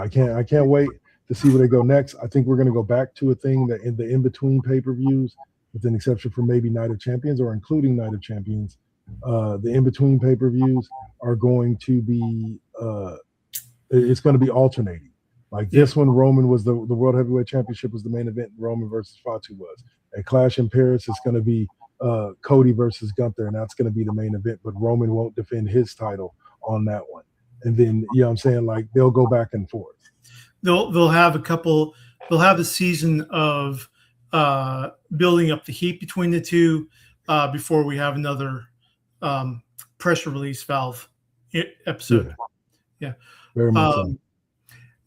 can't wait to see where they go next. I think we're going to go back to a thing that in the in-between pay-per-views, with an exception for maybe Night of Champions or including Night of Champions. The in-between pay-per-views are going to be it's going to be alternating. Like this one, Roman was the World Heavyweight Championship was the main event, and Roman versus Fatu was. At Clash in Paris, it's going to be Cody versus Gunther, and that's going to be the main event, but Roman won't defend his title on that one. And then, I'm saying, like, they'll go back and forth. They'll have a season of building up the heat between the two before we have another pressure release valve episode. Yeah. Very much so.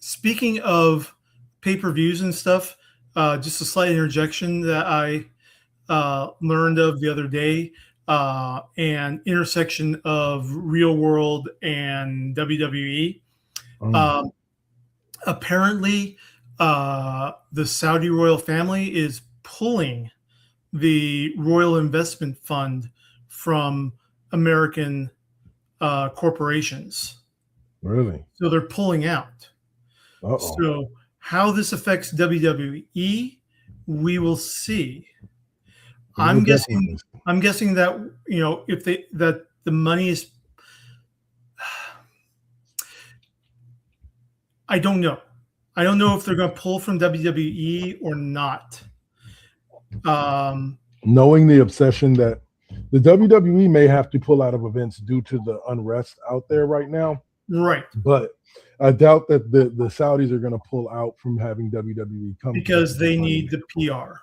speaking of pay-per-views and stuff, just a slight interjection that I learned of the other day, and intersection of real world and WWE. Apparently, the Saudi royal family is pulling the Royal Investment Fund from American corporations. Really? So they're pulling out. Uh-oh. So how this affects WWE, we will see. I'm guessing that, you know, if that the money is, I don't know. I don't know if they're going to pull from WWE or not. Knowing the obsession that the WWE may have to pull out of events due to the unrest out there right now. Right. But I doubt that the Saudis are going to pull out from having WWE come because they need the PR.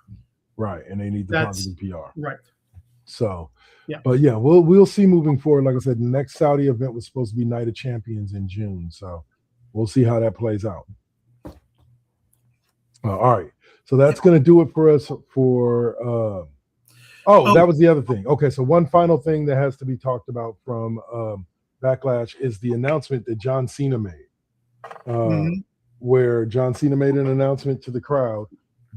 Right, and they need the positive PR. Right. So, yeah. But yeah, we'll see moving forward. Like I said, the next Saudi event was supposed to be Night of Champions in June. So we'll see how that plays out. All right. So that's going to do it for us for that was the other thing. Okay, so one final thing that has to be talked about from Backlash is the announcement that John Cena made, where John Cena made an announcement to the crowd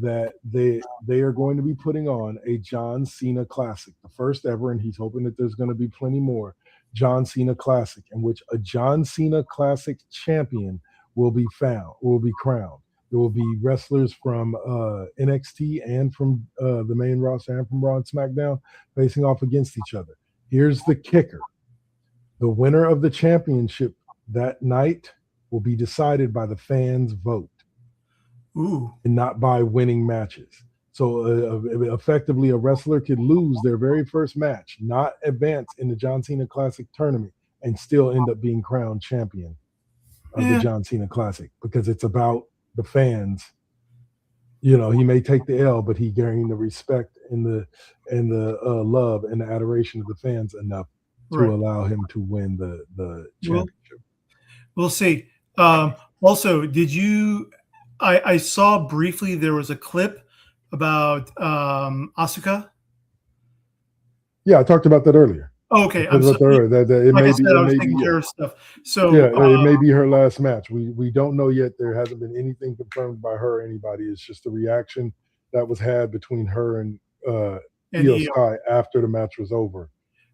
that they are going to be putting on a John Cena Classic, the first ever, and he's hoping that there's going to be plenty more John Cena Classic, in which a John Cena Classic champion will be crowned. There will be wrestlers from NXT and from the main roster and from Raw and SmackDown facing off against each other. Here's the kicker. The winner of the championship that night will be decided by the fans' vote. Ooh. And not by winning matches. So effectively, a wrestler could lose their very first match, not advance in the John Cena Classic tournament, and still end up being crowned champion of the John Cena Classic, because it's about the fans. You know, he may take the L, but he gained the respect and the love and the adoration of the fans enough to allow him to win the championship. We'll see. Also, did you? I saw briefly there was a clip about Asuka. Yeah, I talked about that earlier. Oh, okay, I'm sorry. It may be stuff. So it may be her last match. We don't know yet. There hasn't been anything confirmed by her or anybody. It's just the reaction that was had between her and Io Sky after the match was over.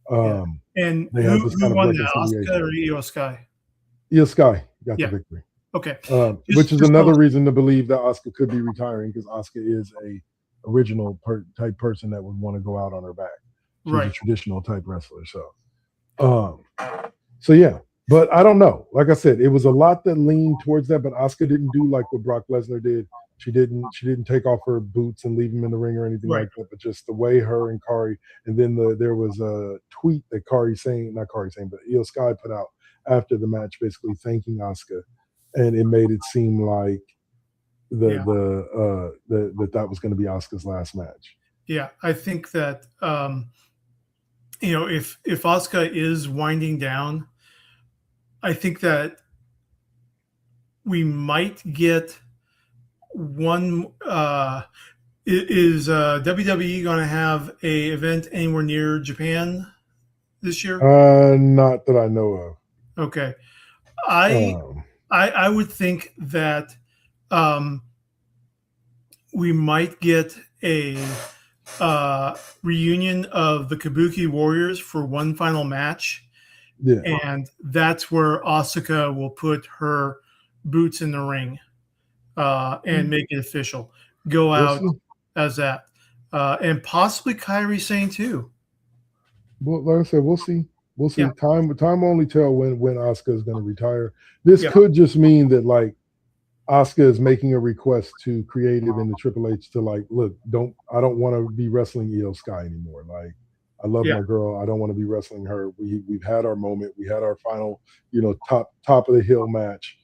And who won that, Asuka or Io Sky? Io Sky got the victory. Okay. Which is another reason to believe that Asuka could be retiring, because Asuka is a original type person that would want to go out on her back. She's a traditional type wrestler. So yeah, but I don't know. Like I said, it was a lot that leaned towards that, but Asuka didn't do like what Brock Lesnar did. She didn't take off her boots and leave him in the ring or anything like that, but just the way her and Kari, and then there was a tweet that but Io Sky put out after the match, basically thanking Asuka. And it made it seem like that was going to be Asuka's last match. Yeah, I think that if Asuka is winding down, I think that we might get one. Is WWE going to have a event anywhere near Japan this year? Not that I know of. Okay, I would think that we might get a reunion of the Kabuki Warriors for one final match. Yeah. And that's where Asuka will put her boots in the ring and make it official. Go out as that. And possibly Kairi Sane too. Well, like I said, we'll see. We'll see. Yeah. Time will only tell when Asuka is going to retire. This could just mean that like Asuka is making a request to creative and the Triple H to like, look, I don't want to be wrestling Io Sky anymore. Like, I love my girl. I don't want to be wrestling her. We've had our moment. We had our final, top of the hill match.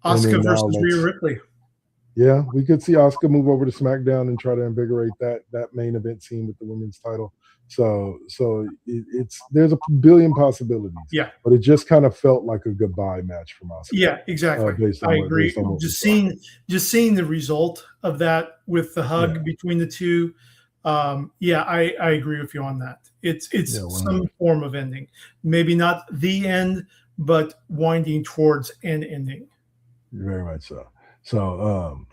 Asuka versus Rhea Ripley. Yeah, we could see Asuka move over to SmackDown and try to invigorate that main event scene with the women's title. So it's there's a billion possibilities. Yeah. But it just kind of felt like a goodbye match from Asuka. Yeah, exactly. I agree. Just seeing the result of that with the hug between the two. I agree with you on that. It's some form of ending. Maybe not the end, but winding towards an ending. Very much so. So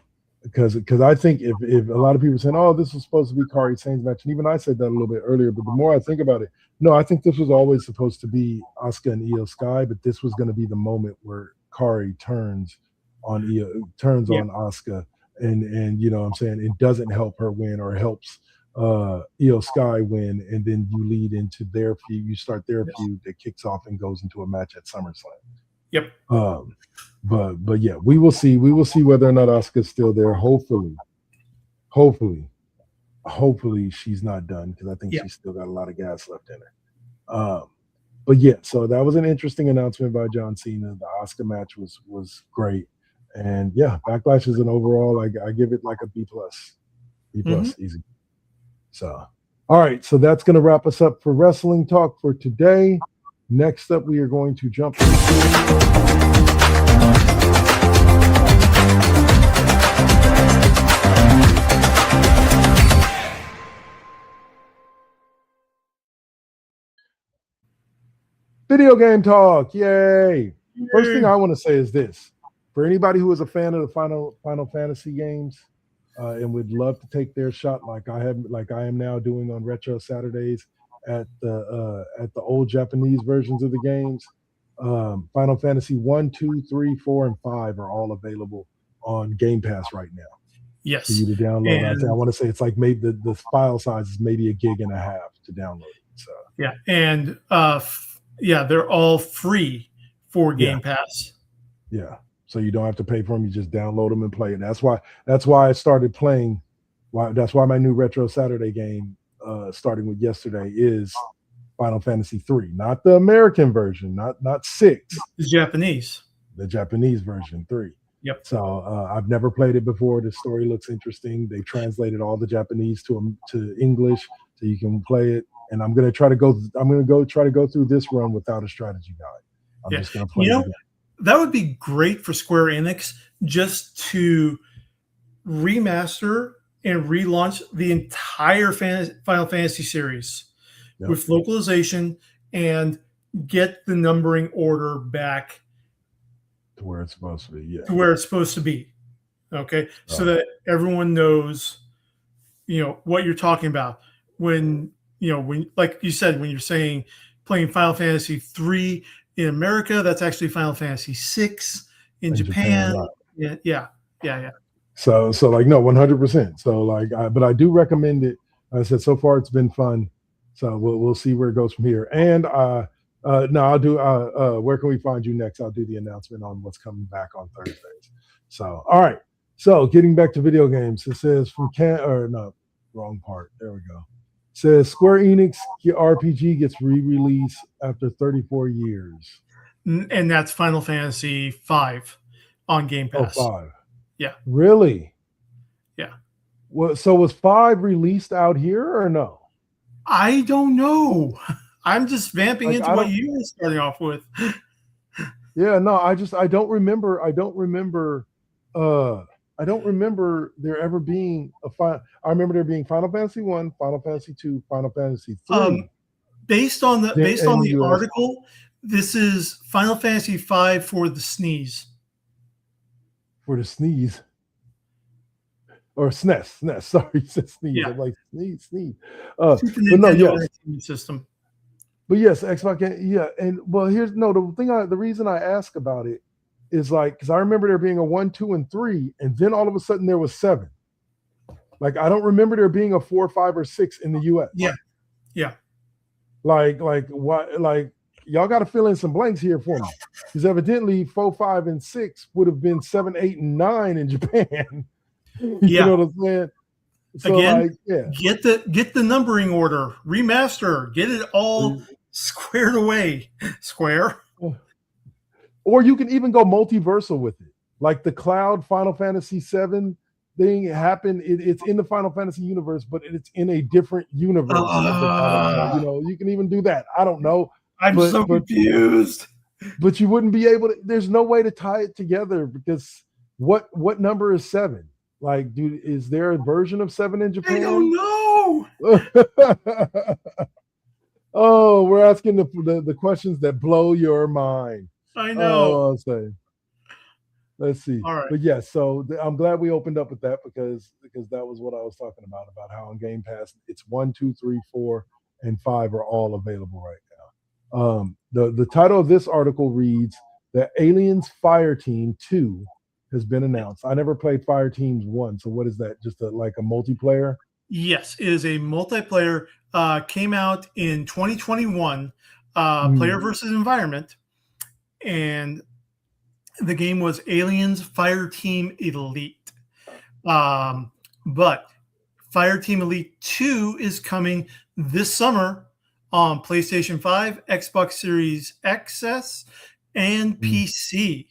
because I think if a lot of people are saying, oh, this was supposed to be Kari Sane's match, and even I said that a little bit earlier, but the more I think about it, no, I think this was always supposed to be Asuka and Io Sky, but this was going to be the moment where Kari turns on on Asuka, and you know what I'm saying, it doesn't help her win or helps Io Sky win, and then you lead into their feud, you start their feud that kicks off and goes into a match at SummerSlam. Yep. But yeah, we will see whether or not Asuka's still there. Hopefully she's not done, because I think she's still got a lot of gas left in her. But yeah, so that was an interesting announcement by John Cena. The Asuka match was great, and yeah, Backlash is an overall. I give it like a B+, easy. So, all right, so that's going to wrap us up for wrestling talk for today. Next up, we are going to jump video game talk. Yay! First thing I want to say is this: for anybody who is a fan of the Final Fantasy games and would love to take their shot, like I am now doing on Retro Saturdays at the old Japanese versions of the games, Final Fantasy 1, 2, 3, 4, and 5 are all available on Game Pass right now. Yes. For you to download. I want to say it's like maybe the file size is maybe 1.5 gigs to download. So yeah, and they're all free for Game Pass. Yeah, so you don't have to pay for them. You just download them and play it. That's why I started playing. That's why my new Retro Saturday game, starting with yesterday, is Final Fantasy 3, not the American version, not 6, the Japanese version 3. Yep. So I've never played it before. The story looks interesting. They translated all the Japanese to English, so you can play it. And I'm gonna try to go through this run without a strategy guide. I'm just gonna play it again. That would be great for Square Enix, just to remaster and relaunch the entire Final Fantasy series with localization and get the numbering order back to where it's supposed to be. Yeah. To where it's supposed to be. Okay. So that everyone knows, what you're talking about. When like you said, when you're saying playing Final Fantasy 3 in America, that's actually Final Fantasy 6 in Japan. Right. Yeah. So like, no, 100%. So like, but I do recommend it. I said, so far it's been fun. So we'll see where it goes from here. And I'll do, where can we find you next? I'll do the announcement on what's coming back on Thursdays. So, all right. So getting back to video games, it says wrong part. There we go. It says Square Enix RPG gets re-released after 34 years. And that's Final Fantasy 5 on Game Pass. Oh, 5. Yeah. Really? Yeah. Well, so was 5 released out here or no? I don't know. I'm just vamping into what you were starting off with. Yeah, no, I don't remember there ever being I remember there being Final Fantasy 1, Final Fantasy 2, Final Fantasy 3. Based on the article, this is Final Fantasy 5 for the SNES. For the SNES. Or SNES. Sorry, you said SNES. Yeah. I'm like SNES. But no, yes. System. But yes, Xbox. Yeah, and well, the reason I ask about it is like, because I remember there being a 1, 2, and 3, and then all of a sudden there was 7. Like, I don't remember there being a 4, 5, or 6 in the US. Yeah. Like what? Like, y'all got to fill in some blanks here for me, because evidently 4, 5, and 6 would have been 7, 8, and 9 in Japan. You know what I'm saying? So again, get the numbering order, remaster, get it all squared away. Square. Or you can even go multiversal with it, like the Cloud Final Fantasy 7 thing happened. It's in the Final Fantasy universe, but it's in a different universe of the Final. You can even do that. I don't know. I'm so confused. But you wouldn't be able to. There's no way to tie it together because what number is 7? Like, dude, is there a version of 7 in Japan? I don't know. Oh, we're asking the questions that blow your mind. I know. Let's see. All right. But yes, so I'm glad we opened up with that because that was what I was talking about how on Game Pass it's 1, 2, 3, 4, and 5 are all available right now. The title of this article reads that Aliens Fire Team 2 has been announced. I never played Fire Teams 1, so what is that? Just like a multiplayer? Yes, it is a multiplayer. Came out in 2021. Player versus environment, and the game was Aliens Fire Team Elite. But Fire Team Elite 2 is coming this summer on PlayStation 5, Xbox Series XS, and PC.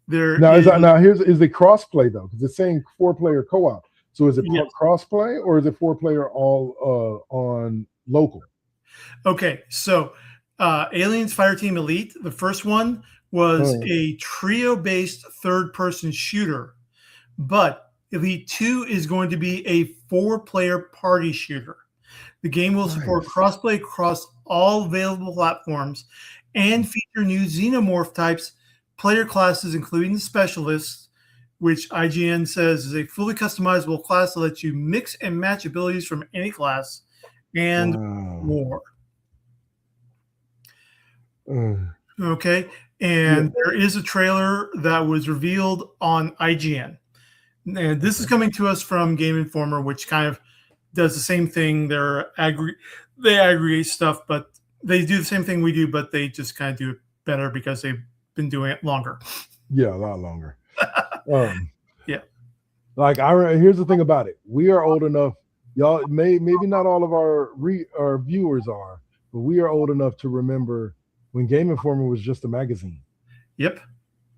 There now, is the crossplay though? Because it's saying 4-player co-op. So is it crossplay or is it 4-player all on local? Okay, so Aliens Fireteam Elite, the first one was a trio-based third-person shooter, but Elite 2 is going to be a 4-player party shooter. The game will support crossplay across all available platforms and feature new xenomorph types, player classes, including the specialists, which IGN says is a fully customizable class that lets you mix and match abilities from any class and more. Okay, and there is a trailer that was revealed on IGN. And this is coming to us from Game Informer, which kind of does the same thing. They aggregate stuff, but they do the same thing we do, but they just kind of do it better because they've been doing it longer. Yeah, a lot longer. Yeah. Like here's the thing about it. We are old enough. Y'all maybe not all of our viewers are, but we are old enough to remember when Game Informer was just a magazine. Yep.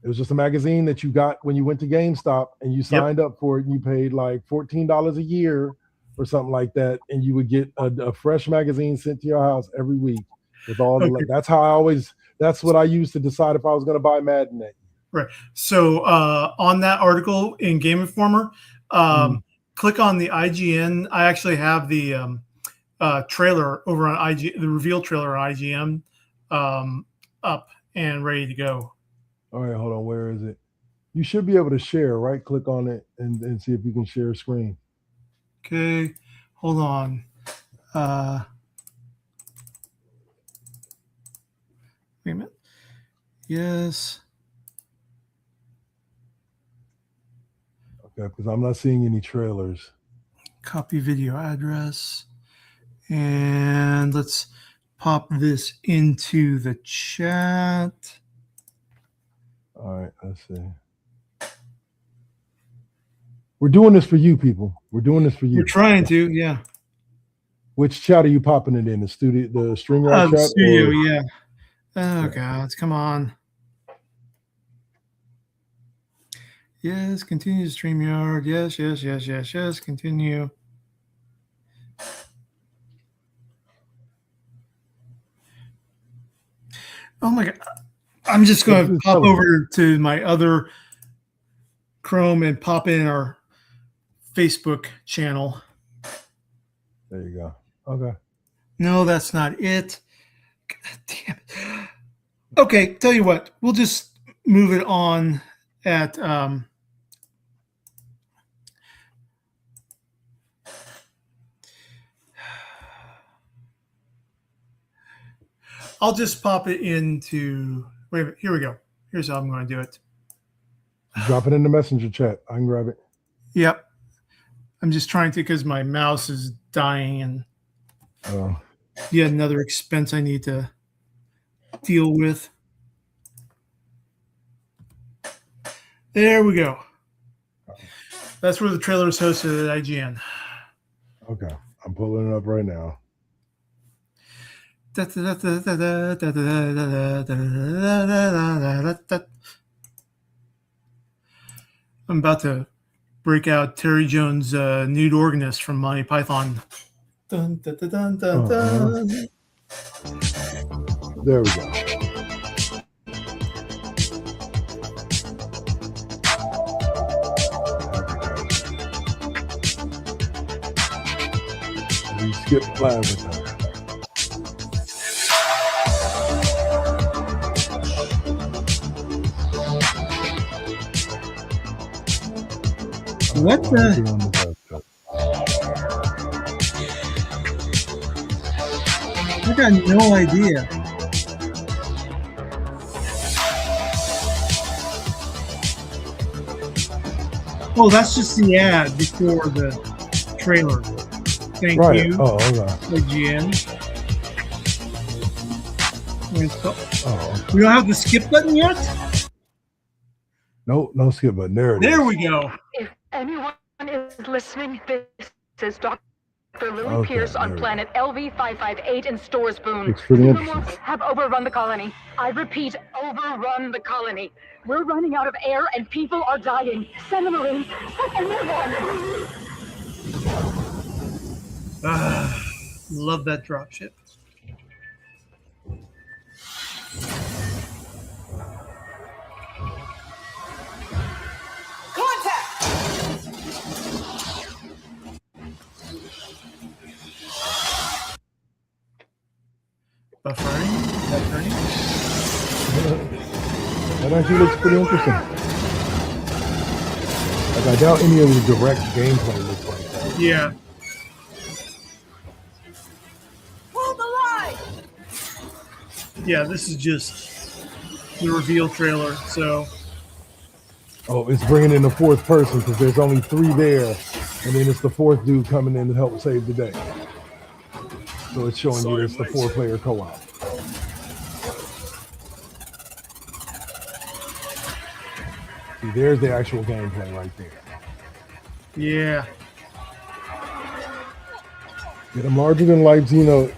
It was just a magazine that you got when you went to GameStop and you signed up for it and you paid like $14 a year or something like that, and you would get a fresh magazine sent to your house every week with all the. That's what I used to decide if I was going to buy Madden that year. Right. So on that article in Game Informer, click on the IGN. I actually have the trailer over on IGN, the reveal trailer on IGN, up and ready to go. All right, hold on. Where is it? You should be able to share. Right click on it and see if you can share screen. Okay, hold on. Wait a minute. Yes. Okay, because I'm not seeing any trailers. Copy video address. And let's pop this into the chat. All right, let's see. We're doing this for you, people. We're doing this for you. We're trying to, yeah. Which chat are you popping it in? The studio, the StreamYard chat? Studio, yeah. Oh, God, come on. Yes, continue to StreamYard. Yes, continue. Oh, my God. I'm just going to pop over to my other Chrome and pop in our Facebook channel. There you go. Okay. No, that's not it. God damn it. Okay, tell you what. We'll just move it on at I'll just pop it into wait a minute, here we go. Here's how I'm going to do it. Drop it in the messenger chat. I can grab it. Yep. I'm just trying to because my mouse is dying and yet another expense I need to deal with. There we go. That's where the trailer is hosted at IGN. Okay. I'm pulling it up right now. I'm about to break out Terry Jones' nude organist from Monty Python. Dun, dun, dun, dun, dun, dun. There we go. We skip plasma time. What the? I got no idea. Oh, that's just the ad before the trailer. Thank you. Oh, okay. Again. Oh. We don't have the skip button yet? No skip button. There we go. If anyone is listening, this is Dr. Lily Pierce on planet LV-558 in Storesboon. It's pretty Xenomorphs have overrun the colony. I repeat, overrun the colony. We're running out of air and people are dying. Send them in. Anyone. Love that dropship. Buffering? That actually looks pretty interesting. Like, I doubt any of the direct gameplay looks like that. Yeah. Pull the line. Yeah, this is just the reveal trailer, so. Oh, it's bringing in the fourth person because there's only 3 there, and then it's the 4th dude coming in to help save the day. So it's showing you it's the 4-player co-op. See, there's the actual gameplay right there. Yeah. Get them larger than life Xeno.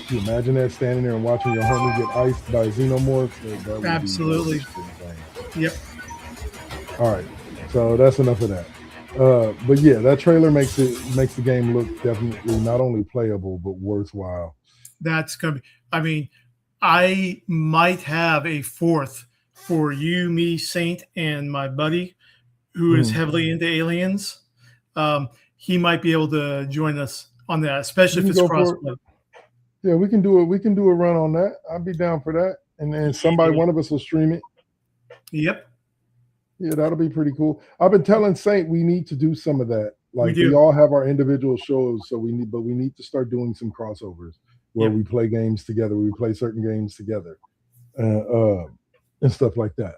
Can you imagine that, standing there and watching your homie get iced by xenomorphs? That would Absolutely. Yep. All right, so that's enough of that. But yeah, that trailer makes the game look definitely not only playable but worthwhile. That's gonna be. I mean, I might have a 4th for you, me, Saint, and my buddy, who is heavily into aliens. He might be able to join us on that, especially if it's crossplay. Yeah, we can do it. We can do a run on that. I'd be down for that. And then one of us will stream it. Yep. Yeah, that'll be pretty cool. I've been telling Saint we need to do some of that. Like we all have our individual shows, so we need to start doing some crossovers where we play games together, we play certain games together, and stuff like that.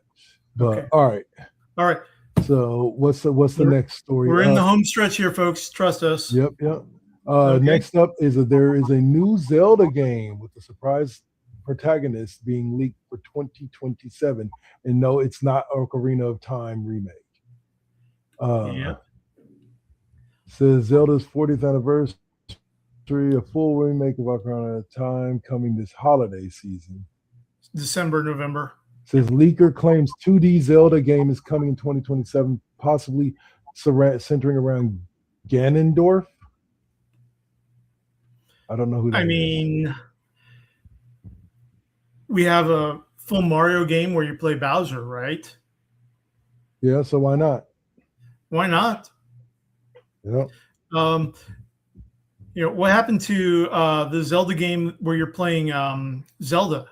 But all right. So what's the next story? We're in the home stretch here, folks. Trust us. Yep. Next up is there is a new Zelda game with a surprise protagonist being leaked for 2027, and no, it's not Ocarina of Time remake. Says Zelda's 40th anniversary, a full remake of Ocarina of Time coming this holiday season. December, November. Says leaker claims 2D Zelda game is coming in 2027, possibly centering around Ganondorf. I don't know who that is. We have a full Mario game where you play Bowser, right? Yeah, so why not? Why not? Yeah. What happened to the Zelda game where you're playing Zelda?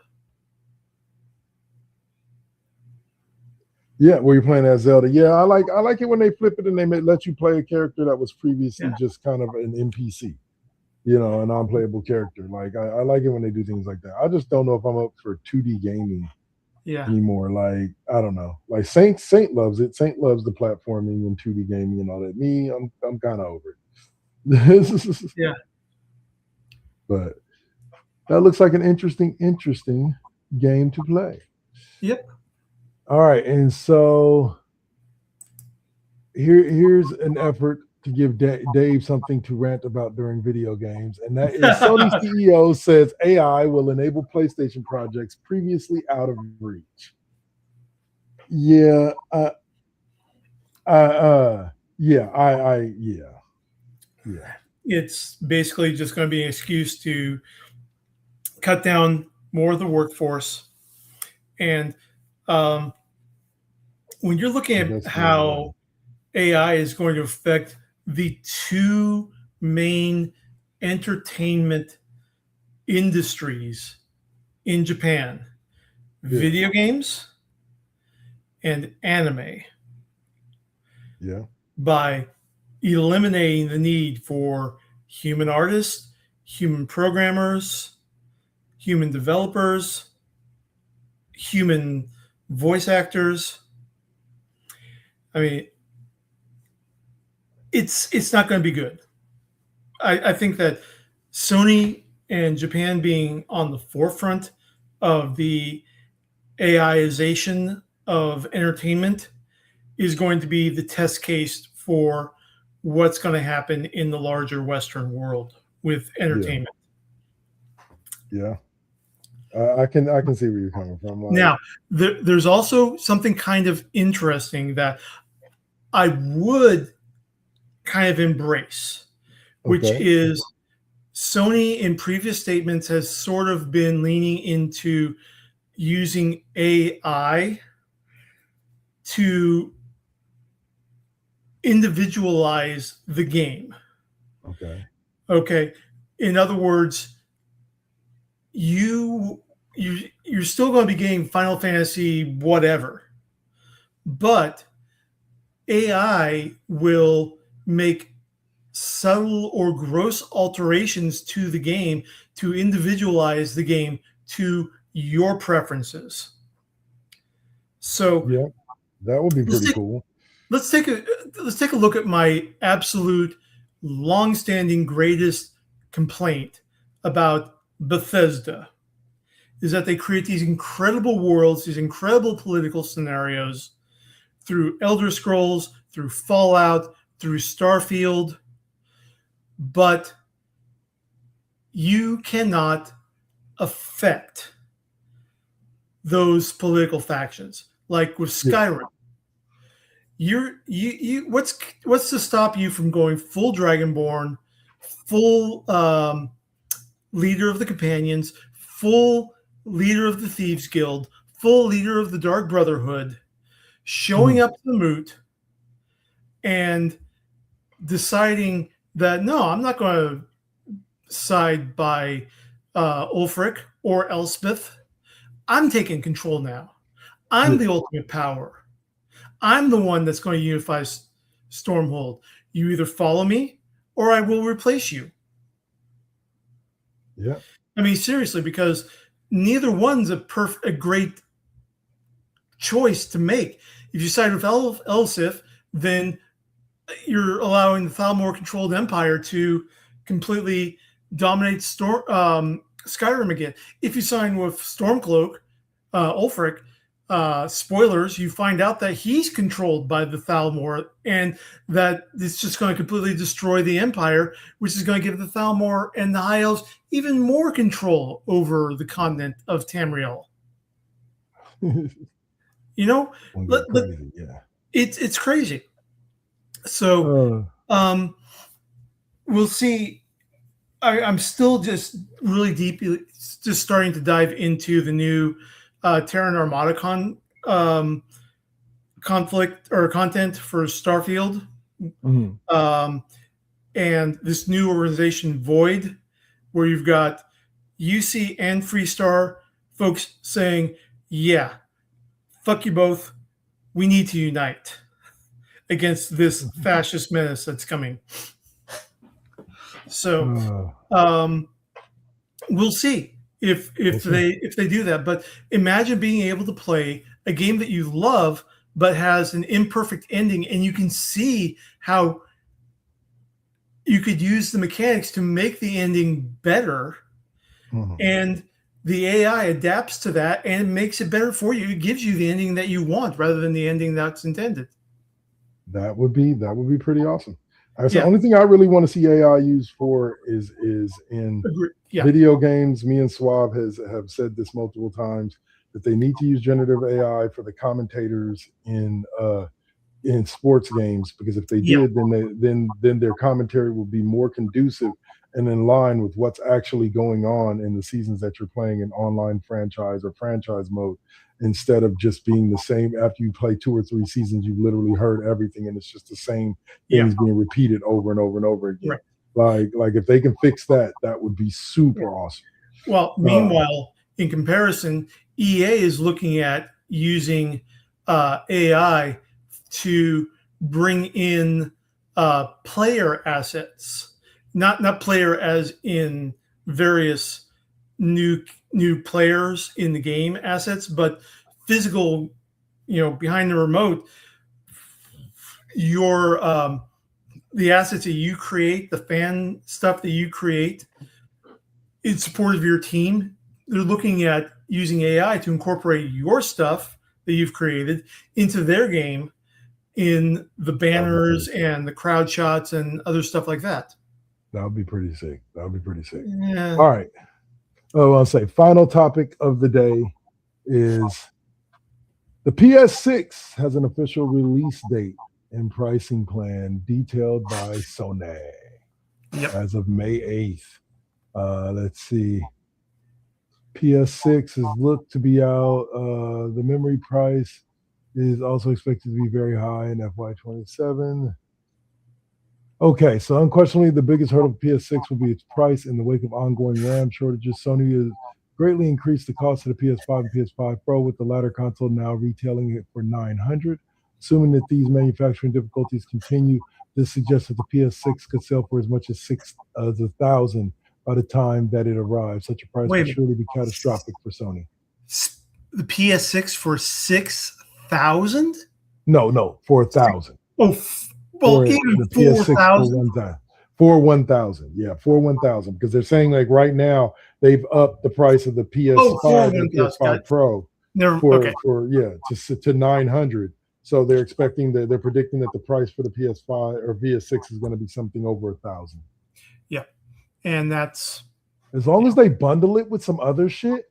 Yeah, where you're playing as Zelda. Yeah, I like it when they flip it and they let you play a character that was previously just kind of an NPC. A non-playable character. Like I like it when they do things like that. I just don't know if I'm up for 2D gaming anymore. Like I don't know. Like Saint loves it. Saint loves the platforming and 2D gaming and all that. Me, I'm kind of over it. Yeah. But that looks like an interesting game to play. Yep. All right, and so here's an effort to give Dave something to rant about during video games, and that is Sony CEO says AI will enable PlayStation projects previously out of reach. Yeah, yeah. It's basically just going to be an excuse to cut down more of the workforce. And when you're looking at how AI is going to affect the two main entertainment industries in Japan, video games and anime, by eliminating the need for human artists, human programmers, human developers, human voice actors. I mean, it's not going to be good. I think that Sony and Japan being on the forefront of the AIization of entertainment is going to be the test case for what's going to happen in the larger Western world with entertainment. Yeah. I can see where you're coming from. Like, now, there's also something kind of interesting that I would kind of embrace, which is Sony in previous statements has sort of been leaning into using AI to individualize the game. Okay. In other words, you're still going to be getting Final Fantasy whatever, but AI will make subtle or gross alterations to the game to individualize the game to your preferences. So yeah, that would be pretty cool. Let's take a look at my absolute long-standing greatest complaint about Bethesda is that they create these incredible worlds, these incredible political scenarios through Elder Scrolls, through Fallout, through Starfield, but you cannot affect those political factions. Like with Skyrim, what's to stop you from going full Dragonborn, full leader of the Companions, full leader of the Thieves Guild, full leader of the Dark Brotherhood, showing up to the moot and deciding that, no, I'm not going to side by Ulfric or Elspeth. I'm taking control now. I'm the ultimate power. I'm the one that's going to unify Stormhold. You either follow me or I will replace you. Yeah. I mean, seriously, because neither one's a great choice to make. If you side with Elsif, then you're allowing the Thalmor-controlled Empire to completely dominate Skyrim again. If you sign with Stormcloak, Ulfric, spoilers, you find out that he's controlled by the Thalmor and that it's just going to completely destroy the Empire, which is going to give the Thalmor and the High Elves even more control over the continent of Tamriel. You know, it's crazy. So we'll see. I'm still just really deeply just starting to dive into the new Terran Armada conflict or content for Starfield, and this new organization Void, where you've got UC and Freestar folks saying, "Yeah, fuck you both. We need to unite against this fascist menace that's coming." So we'll see if they do that. But imagine being able to play a game that you love but has an imperfect ending, and you can see how you could use the mechanics to make the ending better, and the AI adapts to that and makes it better for you. It gives you the ending that you want rather than the ending that's intended. That would be pretty awesome. That's Yeah. the only thing I really want to see AI used for is in Yeah. video games. Me and Swab have said this multiple times that they need to use generative AI for the commentators in sports games, because if they Yeah. did, then their commentary will be more conducive and in line with what's actually going on in the seasons that you're playing in online franchise or franchise mode, instead of just being the same. After you play 2 or 3 seasons, you've literally heard everything and it's just the same things being repeated over and over and over again. Right. Like if they can fix that, that would be super awesome. Well, meanwhile, in comparison, EA is looking at using AI to bring in player assets, not player as in various new players in the game assets, but physical, behind the remote, your the assets that you create, the fan stuff that you create in support of your team. They're looking at using AI to incorporate your stuff that you've created into their game, in the banners and the crowd shots and other stuff like that. That would be pretty sick. Yeah. All right. Oh, I'll say final topic of the day is the PS6 has an official release date and pricing plan detailed by Sony as of May 8th. Let's see. PS6 is looked to be out. The memory price is also expected to be very high in FY27. Okay, so unquestionably, the biggest hurdle for PS6 will be its price in the wake of ongoing RAM shortages. Sony has greatly increased the cost of the PS5 and PS5 Pro, with the latter console now retailing it for $900. Assuming that these manufacturing difficulties continue, this suggests that the PS6 could sell for as much as $1,000 by the time that it arrives. Such a price would surely be catastrophic for Sony. The PS6 for $6,000? No, for $1,000. Oh, well, even $4,000. For $1,000, yeah, for $1,000, because they're saying like right now they've upped the price of the PS5 and PS5 Pro to $900. So they're expecting that they're predicting that the price for the PS5 or PS6 is going to be something over $1,000. Yeah, and that's as long as they bundle it with some other shit.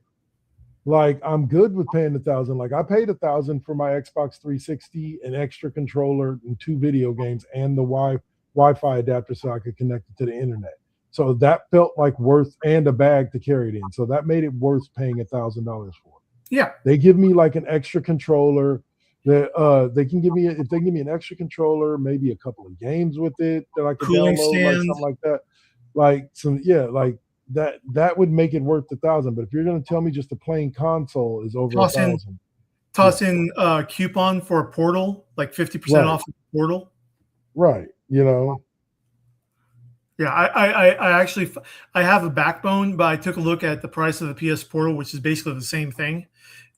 Like I'm good with paying $1,000. Like I paid $1,000 for my Xbox 360, an extra controller, and 2 video games, and the Wi-Fi adapter so I could connect it to the internet. So that felt like worth, and a bag to carry it in. So that made it worth paying $1,000 for. Yeah, they give me like an extra controller. That they can give me, if they give me an extra controller, maybe a couple of games with it that I could download, like something like that. Like some, like that would make it worth $1,000. But if you're going to tell me just a plain console is over $1,000, toss in a coupon for a Portal, like 50% off the Portal. Right. Yeah, I actually have a Backbone, but I took a look at the price of the PS Portal, which is basically the same thing,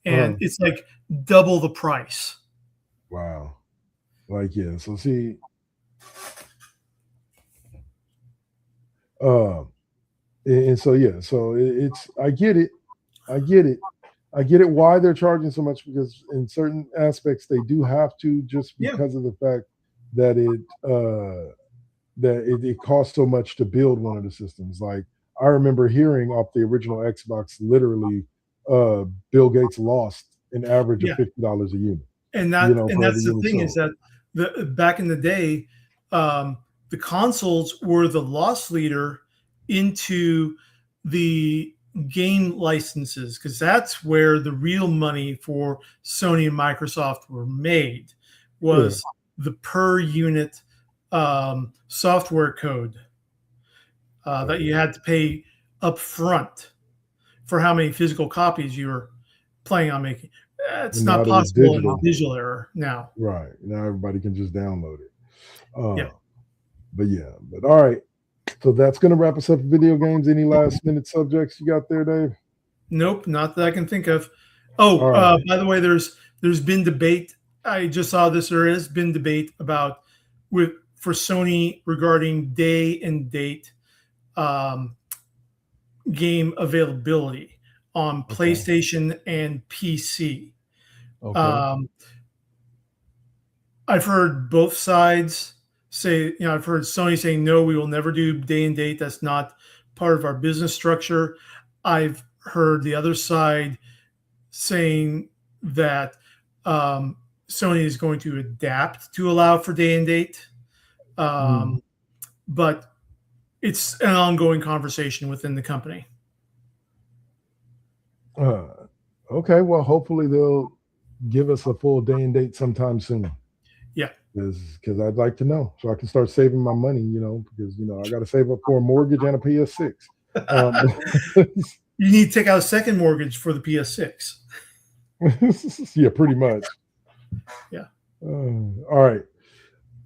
and it's like double the price. Wow. Like so see, and so it's I get it why they're charging so much, because in certain aspects they do have to, just because of the fact that it costs so much to build one of the systems. Like I remember hearing off the original Xbox, literally Bill Gates lost an average of $50 a unit. And that's the thing, is that back in the day, the consoles were the loss leader into the game licenses, because that's where the real money for Sony and Microsoft were made, was the per unit software code that you had to pay up front for how many physical copies you were planning on making. It's not possible in the digital era now. Right. Now everybody can just download it. But all right. So that's going to wrap us up for video games. Any last minute subjects you got there, Dave? Nope, not that I can think of. Oh, by the way, there's been debate. I just saw this. There has been debate about for Sony regarding day and date game availability on PlayStation and PC. I've heard both sides say, I've heard Sony saying, no, we will never do day and date. That's not part of our business structure. I've heard the other side saying that Sony is going to adapt to allow for day and date. But it's an ongoing conversation within the company. Okay, well, hopefully they'll give us a full day and date sometime soon. Yeah. Because I'd like to know so I can start saving my money, because, I got to save up for a mortgage and a PS6. You need to take out a second mortgage for the PS6. Yeah, pretty much. Yeah. All right.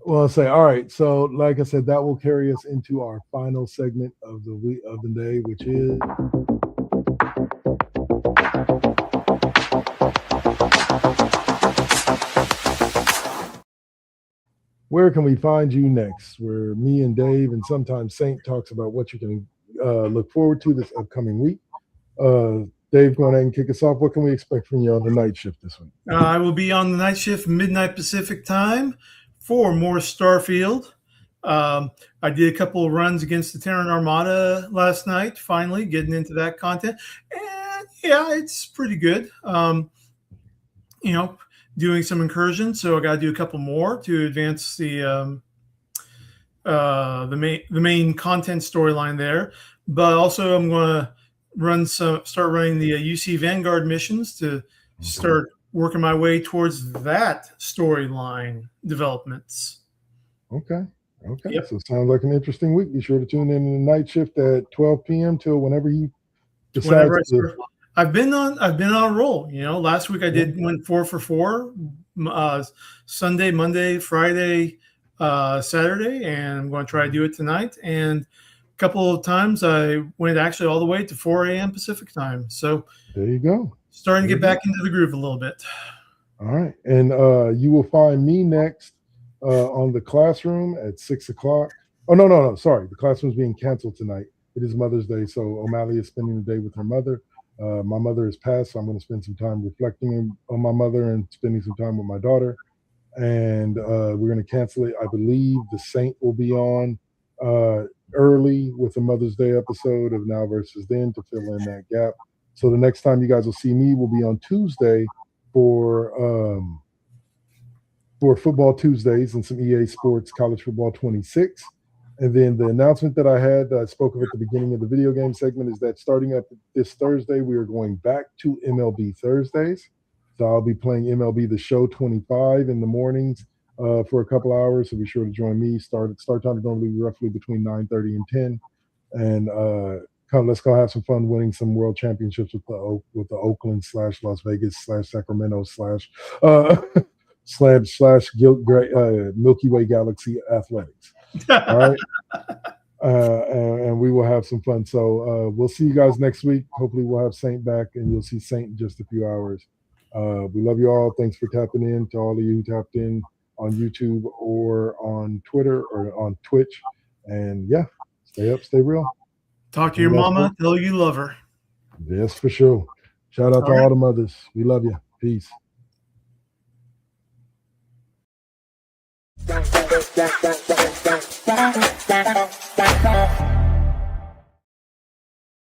Well, I'll say, all right. So, like I said, that will carry us into our final segment of the week of the day, which is Where Can We Find You Next? Where me and Dave and sometimes Saint talks about what you can look forward to this upcoming week. Dave, go ahead and kick us off. What can we expect from you on the night shift this week? I will be on the night shift, midnight Pacific time, for more Starfield. I did a couple of runs against the Terran Armada last night, finally getting into that content. And yeah, it's pretty good. Doing some incursions, so I got to do a couple more to advance the main content storyline there. But also, I'm going to start running the UC Vanguard missions to start working my way towards that storyline developments. Okay. Yep. So it sounds like an interesting week. Be sure to tune in the night shift at 12 p.m. till whenever you decide to. I've been on a roll. Last week I went 4 for 4, Sunday, Monday, Friday, Saturday, and I'm going to try to do it tonight. And a couple of times I went actually all the way to 4 a.m. Pacific time. So there you go. Starting to get back into the groove a little bit. All right, and you will find me next on the classroom at 6 o'clock. Oh no! Sorry, the classroom's being canceled tonight. It is Mother's Day, so O'Malley is spending the day with her mother. My mother has passed, so I'm going to spend some time reflecting on my mother and spending some time with my daughter. And we're going to cancel it. I believe the Saint will be on early with a Mother's Day episode of Now versus Then to fill in that gap. So the next time you guys will see me will be on Tuesday for Football Tuesdays and some EA Sports College Football 26. And then the announcement that I had that I spoke of at the beginning of the video game segment is that starting up this Thursday, we are going back to MLB Thursdays. So I'll be playing MLB The Show 25 in the mornings for a couple hours. So be sure to join me. Start time is normally roughly between 9:30 and 10. And let's go have some fun winning some world championships with the Oakland / Las Vegas / Sacramento / Milky Way Galaxy Athletics. All right. And we will have some fun. So we'll see you guys next week. Hopefully we'll have Saint back and you'll see Saint in just a few hours. We love you all. Thanks for tapping in. To all of you who tapped in on YouTube or on Twitter or on Twitch. And yeah, stay up, stay real. Talk to your mama. Tell her you love her. Yes, for sure. Shout out to all the mothers. We love you. Peace. Bye.